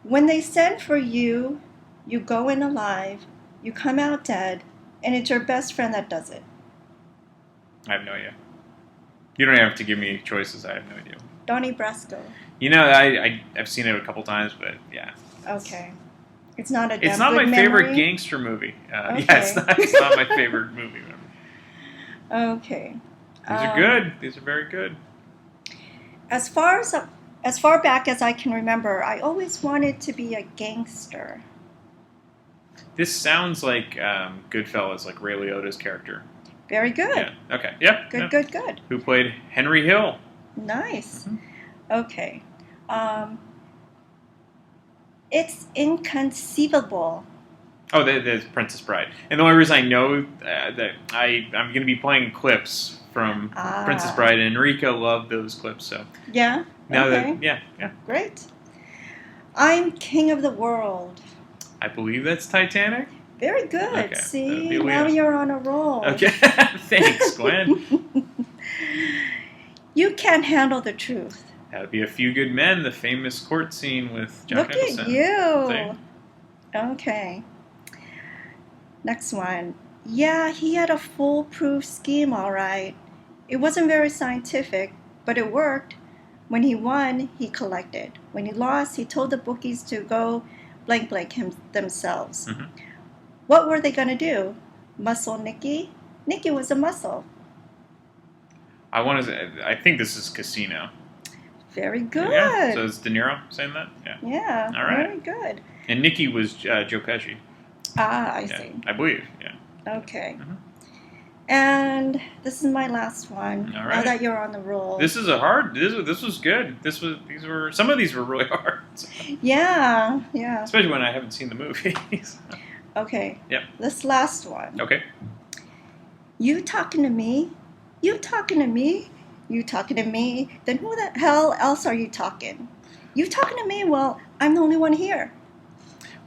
When they send for you, you go in alive, you come out dead, and it's your best friend that does it. I have no idea. You don't have to give me choices. I have no idea. Donnie Brasco. You know, I've seen it a couple times, but yeah. Okay. It's not a damn It's not good my memory? favorite gangster movie. Okay. Yeah, it's not my favorite movie. Okay. These are good. These are very good. As far back as I can remember, I always wanted to be a gangster. This sounds like Goodfellas, like Ray Liotta's character. Very good. Yeah. Okay. Yep. Good, yep. good, good. Who played Henry Hill? Nice. Okay. It's inconceivable. Oh, there's Princess Bride. And the only reason I know that I'm going to be playing clips from Princess Bride, and Enrico loved those clips. So Yeah? now Okay. that, yeah. Great. I'm king of the world. I believe that's Titanic. Very good. Okay. See, That'd be now Leo. you're on a roll. Okay. Thanks, Gwen. You can't handle the truth. That would be A Few Good Men, the famous court scene with Jack Look Nicholson. at you. See? Okay. Next one. Yeah, he had a foolproof scheme, all right. It wasn't very scientific, but it worked. When he won, he collected. When he lost, he told the bookies to go blank themselves. Mm-hmm. What were they going to do? Muscle Nicky? Nicky was a muscle. I think this is Casino. Very good. Yeah. So is De Niro saying that? Yeah. Yeah, All right. very good. And Nicky was Joe Pesci. I Yeah, see. I believe. Yeah. Okay. And this is my last one. All Now right. that you're on the roll. This is a hard. This was good. Some of these were really hard. Yeah. Especially when I haven't seen the movies. Okay. Yep. This last one. Okay. You talking to me? You talking to me? You talking to me? Then who the hell else are you talking? You talking to me? Well, I'm the only one here.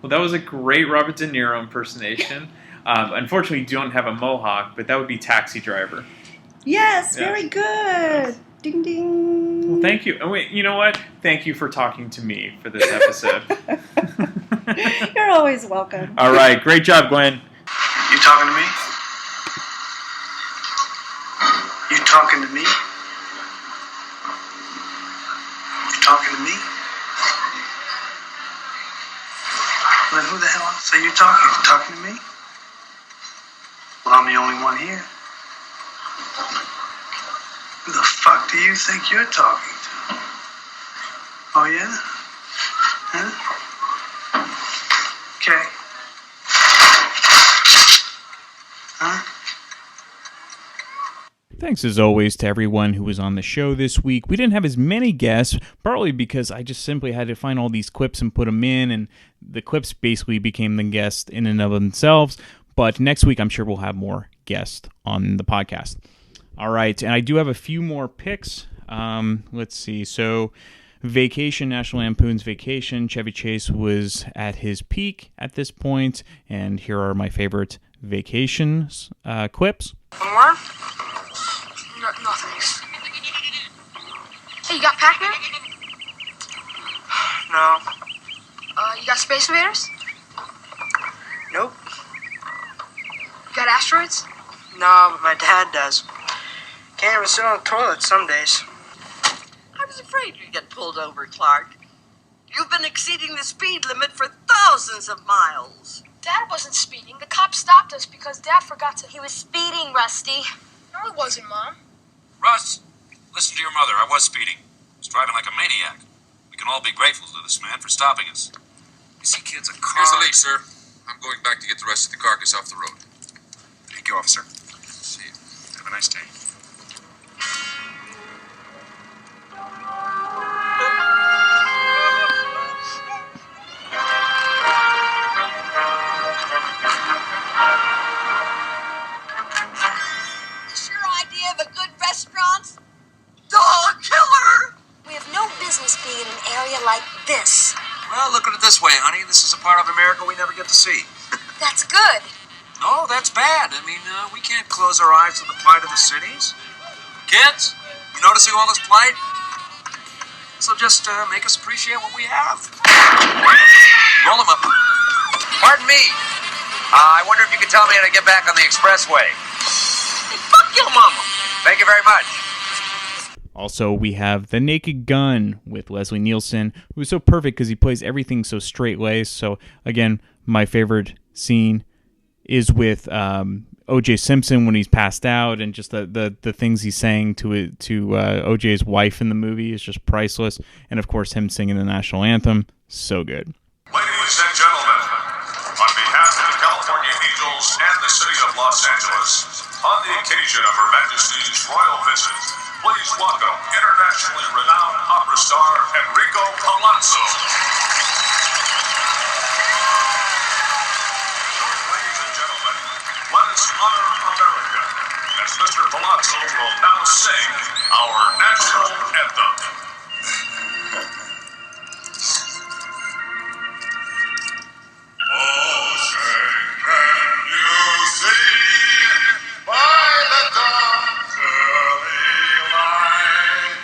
Well, that was a great Robert De Niro impersonation. Unfortunately, you don't have a mohawk, but that would be Taxi Driver. Yes, Yeah. very good. Ding ding. Well, thank you. Oh, wait, you know what? Thank you for talking to me for this episode. You're always welcome. All right, great job, Gwen. You talking to me? You talking to me? You talking to me? Then who the hell else are you talking? You talking to me? Well, I'm the only one here. Who the fuck do you think you're talking to? Oh, yeah? Huh? Okay. Huh? Thanks as always to everyone who was on the show this week. We didn't have as many guests, partly because I just simply had to find all these clips and put them in, and the clips basically became the guests in and of themselves. But next week, I'm sure we'll have more guests on the podcast. All right, and I do have a few more picks. Let's see. So, Vacation, National Lampoon's Vacation. Chevy Chase was at his peak at this point, and here are my favorite Vacations clips. More? No thanks. Hey, you got Pac-Man? No. You got Space Invaders? Nope. You got Asteroids? No, but my dad does. Can't even sit on the toilet some days. I was afraid you'd get pulled over, Clark. You've been exceeding the speed limit for thousands of miles. Dad wasn't speeding. The cop stopped us because Dad forgot to... He was speeding, Rusty. No, he wasn't, Mom. Russ, listen to your mother. I was speeding. I was driving like a maniac. We can all be grateful to this man for stopping us. You see, kids, a car... Here's the leaf, sir. I'm going back to get the rest of the carcass off the road. Thank you, officer. See you. Have a nice day. Is your idea of a good restaurant? Dog killer! We have no business being in an area like this. Well, look at it this way, honey. This is a part of America we never get to see. That's good. No, that's bad. I mean, we can't close our eyes to the plight of the cities. Kids, noticing all this plight? So just make us appreciate what we have. Roll them up. Pardon me. I wonder if you could tell me how to get back on the expressway. Hey, fuck your mama. Thank you very much. Also, we have The Naked Gun with Leslie Nielsen, who's so perfect because he plays everything so straight-laced. So, again, my favorite scene is with O.J. Simpson when he's passed out, and just the things he's saying to O.J.'s wife in the movie is just priceless. And, of course, him singing the national anthem, so good. Ladies and gentlemen, on behalf of the California Angels and the City of Los Angeles, on the occasion of Her Majesty's royal visit, please welcome internationally renowned opera star Enrico Palazzo. So, ladies and gentlemen, let us honor America as Mr. Palazzo will now sing our national anthem. Ocean, can you see by the dawn's early light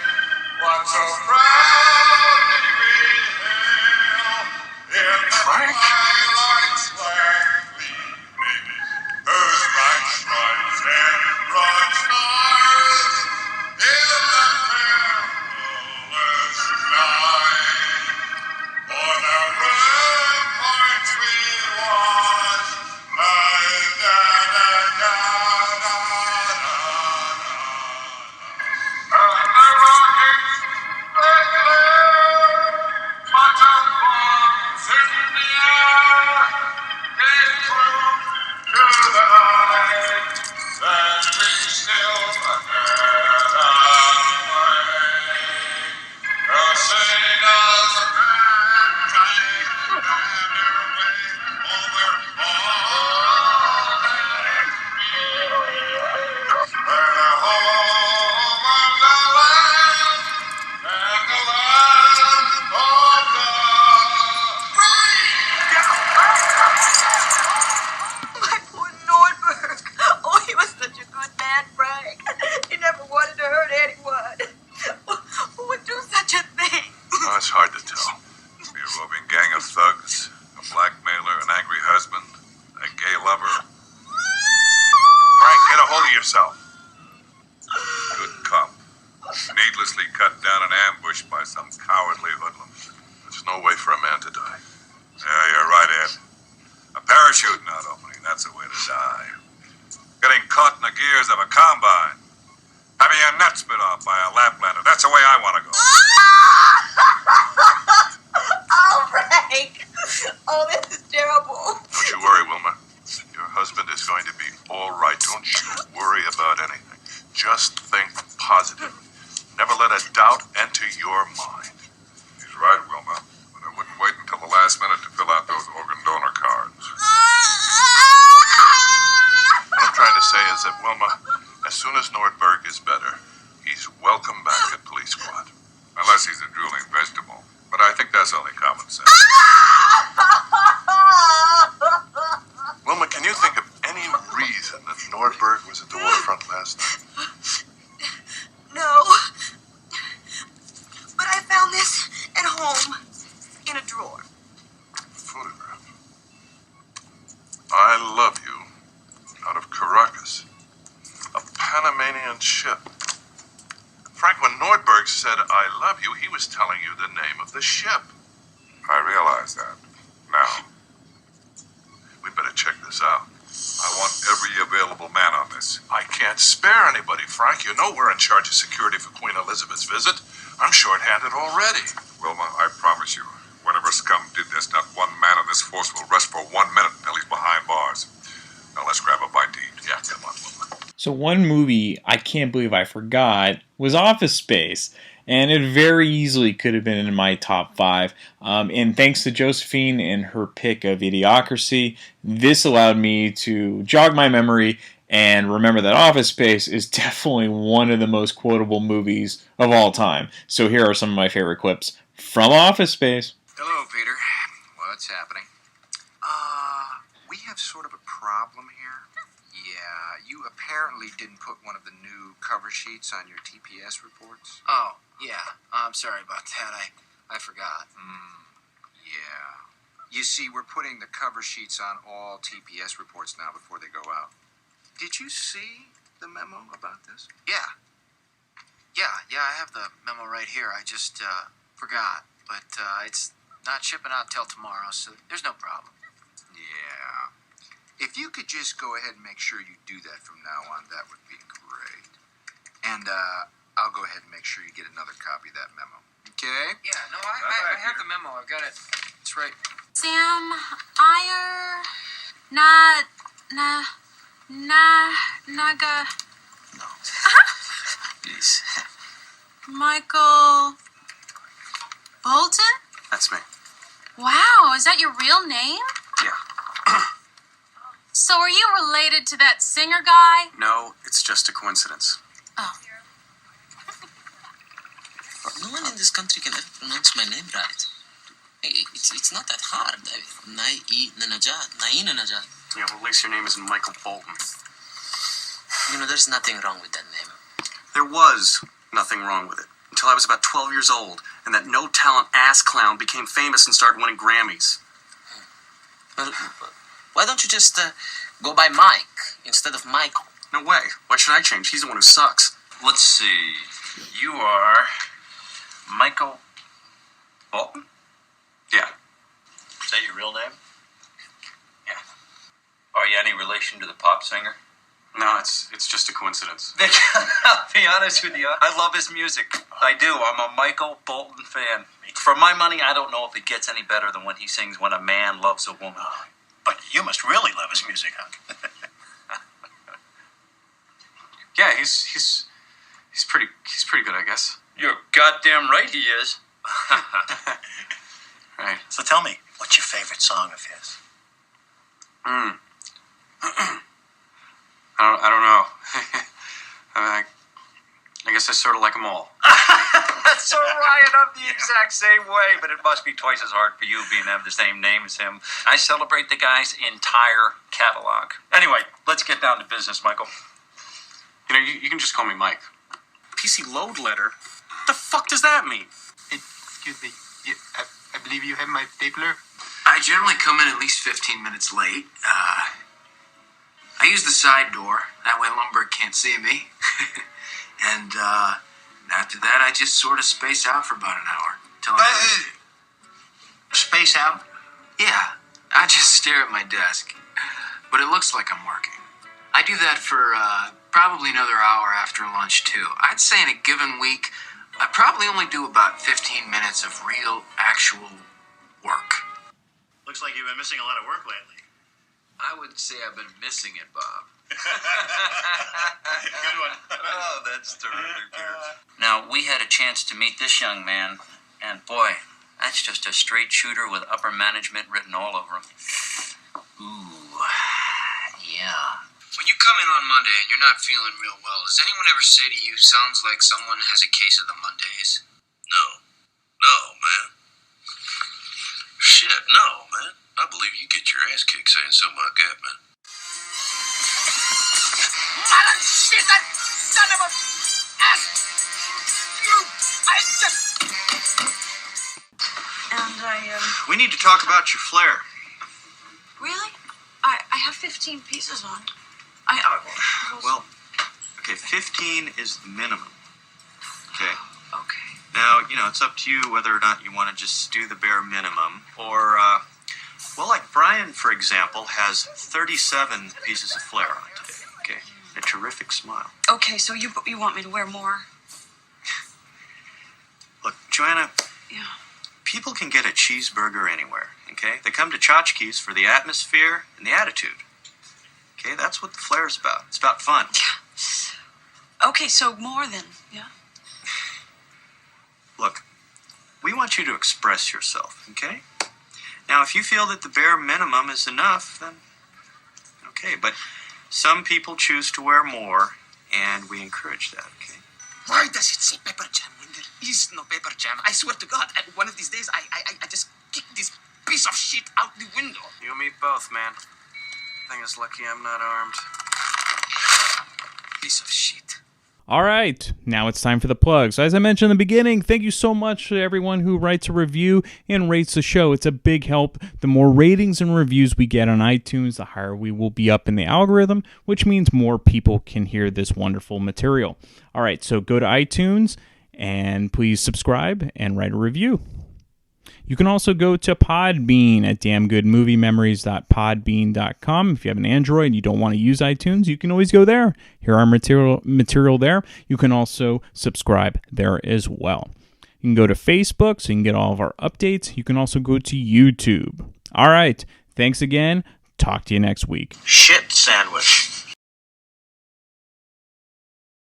what so proudly we hail in the twilight's black gleaming, whose bright stripes and broad stars in the perilous night on our ramparts we watch, and the rockets they glare, but of bombs in the air, gave truth to the night, that we still had a way. Oh, sing us a mankind banner wave over all that we're the home of the land and the land of the free. My poor Nordberg. Oh, he was such a good man, Frank. He never wanted to hurt anyone. Who would do such a thing? Oh, it's hard to tell. Be a roving gang of thugs, a blackmailer, an angry husband, a gay lover. Frank, get a hold of yourself. Good cop. Needlessly cut down and ambushed by some cowardly hoodlums. There's no way for a man to die. Yeah, you're right, Ed. A parachute not opening, that's the way to die. Getting caught in the gears of a combine. Having your nuts bit off by a Laplander, that's the way I want to go. Oh, Frank. Oh, this is terrible. Don't you worry, Wilma. Your husband is going to be all right. Don't you worry about anything. Just think positive. Never let a doubt enter your mind. He's right, Wilma. But I wouldn't wait until the last minute to fill out those organ donor cards. What I'm trying to say is that, Wilma, as soon as Nordberg is better, he's welcome back at police squad. Unless he's a drooling vegetable. But I think that's only common sense. Wilma, can you think of any reason that Nordberg was at the waterfront last night? No. But I found this at home in a drawer. Photograph. I love you. Out of Caracas. A Panamanian ship. Frank, when Nordberg said, I love you, he was telling you the name of the ship. I realize that. Now, we better check this out. I want every available man on this. I can't spare anybody, Frank. You know we're in charge of security for Queen Elizabeth's visit. I'm short-handed already. Wilma, I promise you, whenever Scum did this, not one man in this force will rest for 1 minute until he's behind bars. Now let's grab a bite to eat. Yeah, come on, Wilma. So one movie I can't believe I forgot was Office Space, and it very easily could have been in my top 5. And thanks to Josephine and her pick of Idiocracy, this allowed me to jog my memory and remember that Office Space is definitely one of the most quotable movies of all time. So here are some of my favorite clips from Office Space. Hello, Peter. What's happening? We have sort of a problem here. Yeah, you apparently didn't put one of the new cover sheets on your TPS reports. Oh, yeah. I'm sorry about that. I forgot. Yeah. You see, we're putting the cover sheets on all TPS reports now before they go out. Did you see the memo about this? Yeah. Yeah, I have the memo right here. I just forgot. But it's not shipping out till tomorrow, so there's no problem. Yeah. If you could just go ahead and make sure you do that from now on, that would be great. And I'll go ahead and make sure you get another copy of that memo. Okay? Yeah, no, I have the memo. I've got it. It's right. Sam Iyer Naga Please. Michael Bolton? That's me. Wow, is that your real name? Yeah. So are you related to that singer guy? No, it's just a coincidence. Oh. No one in this country can ever pronounce my name right. It's not that hard. Yeah, well, at least your name isn't Michael Bolton. You know, there's nothing wrong with that name. There was nothing wrong with it until I was about 12 years old, and that no-talent ass clown became famous and started winning Grammys. Well, why don't you just go by Mike instead of Michael? No way. Why should I change? He's the one who sucks. Let's see. You are Michael Bolton? Yeah. Is that your real name? Yeah. Are you any relation to the pop singer? No, it's just a coincidence. I'll be honest with you. I love his music. I do. I'm a Michael Bolton fan. For my money, I don't know if it gets any better than when he sings "When a Man Loves a Woman." But you must really love his music, huh? Yeah, he's pretty good, I guess. You're goddamn right he is. Right. So tell me, what's your favorite song of his? I don't know. I guess I sort of like them all. That's all right. I'm the exact same way, but it must be twice as hard for you being have the same name as him. I celebrate the guy's entire catalog. Anyway, let's get down to business, Michael. You know, you can just call me Mike. PC load letter? What the fuck does that mean? Excuse me. I believe you have my stapler. I generally come in at least 15 minutes late. I use the side door. That way Lumberg can't see me. And after that, I just sort of space out for about an hour. Space out? Yeah, I just stare at my desk. But it looks like I'm working. I do that for probably another hour after lunch, too. I'd say in a given week, I probably only do about 15 minutes of real, actual work. Looks like you've been missing a lot of work lately. I would say I've been missing it, Bob. Good one. Oh, that's terrific, Pierce. Now, we had a chance to meet this young man, and boy, that's just a straight shooter with upper management written all over him. Ooh, yeah. When you come in on Monday and you're not feeling real well, does anyone ever say to you, sounds like someone has a case of the Mondays? No. No, man. Shit, no, man. I believe you get your ass kicked saying something like that, man. Mother shit, that son of a ass! You, I just... We need to talk about your flare. Really? I have 15 pieces on. Well, okay, 15 is the minimum. Okay? Okay. Now, you know, it's up to you whether or not you want to just do the bare minimum, or, well, like Brian, for example, has 37 pieces of flare on today, okay? A terrific smile. Okay, so you want me to wear more? Look, Joanna, Yeah. people can get a cheeseburger anywhere, okay? They come to Tchotchkes for the atmosphere and the attitude. Okay, that's what the flare's about. It's about fun. Yeah. Okay, so more then, yeah? Look, we want you to express yourself, okay? Now, if you feel that the bare minimum is enough, then okay. But some people choose to wear more, and we encourage that, okay? Why does it say pepper jam when there is no pepper jam? I swear to God, one of these days, I just kick this piece of shit out the window. You and me both, man. Thing is, lucky I'm not armed. piece of shit. All right, now it's time for the plugs. So as I mentioned in the beginning, thank you so much to everyone who writes a review and rates the show. It's a big help. The more ratings and reviews we get on iTunes, the higher we will be up in the algorithm, which means more people can hear this wonderful material. All right, so go to iTunes and please subscribe and write a review. You can also go to Podbean at damngoodmoviememories.podbean.com. If you have an Android and you don't want to use iTunes, you can always go there. Hear our material there. You can also subscribe there as well. You can go to Facebook so you can get all of our updates. You can also go to YouTube. All right. Thanks again. Talk to you next week. Shit sandwich.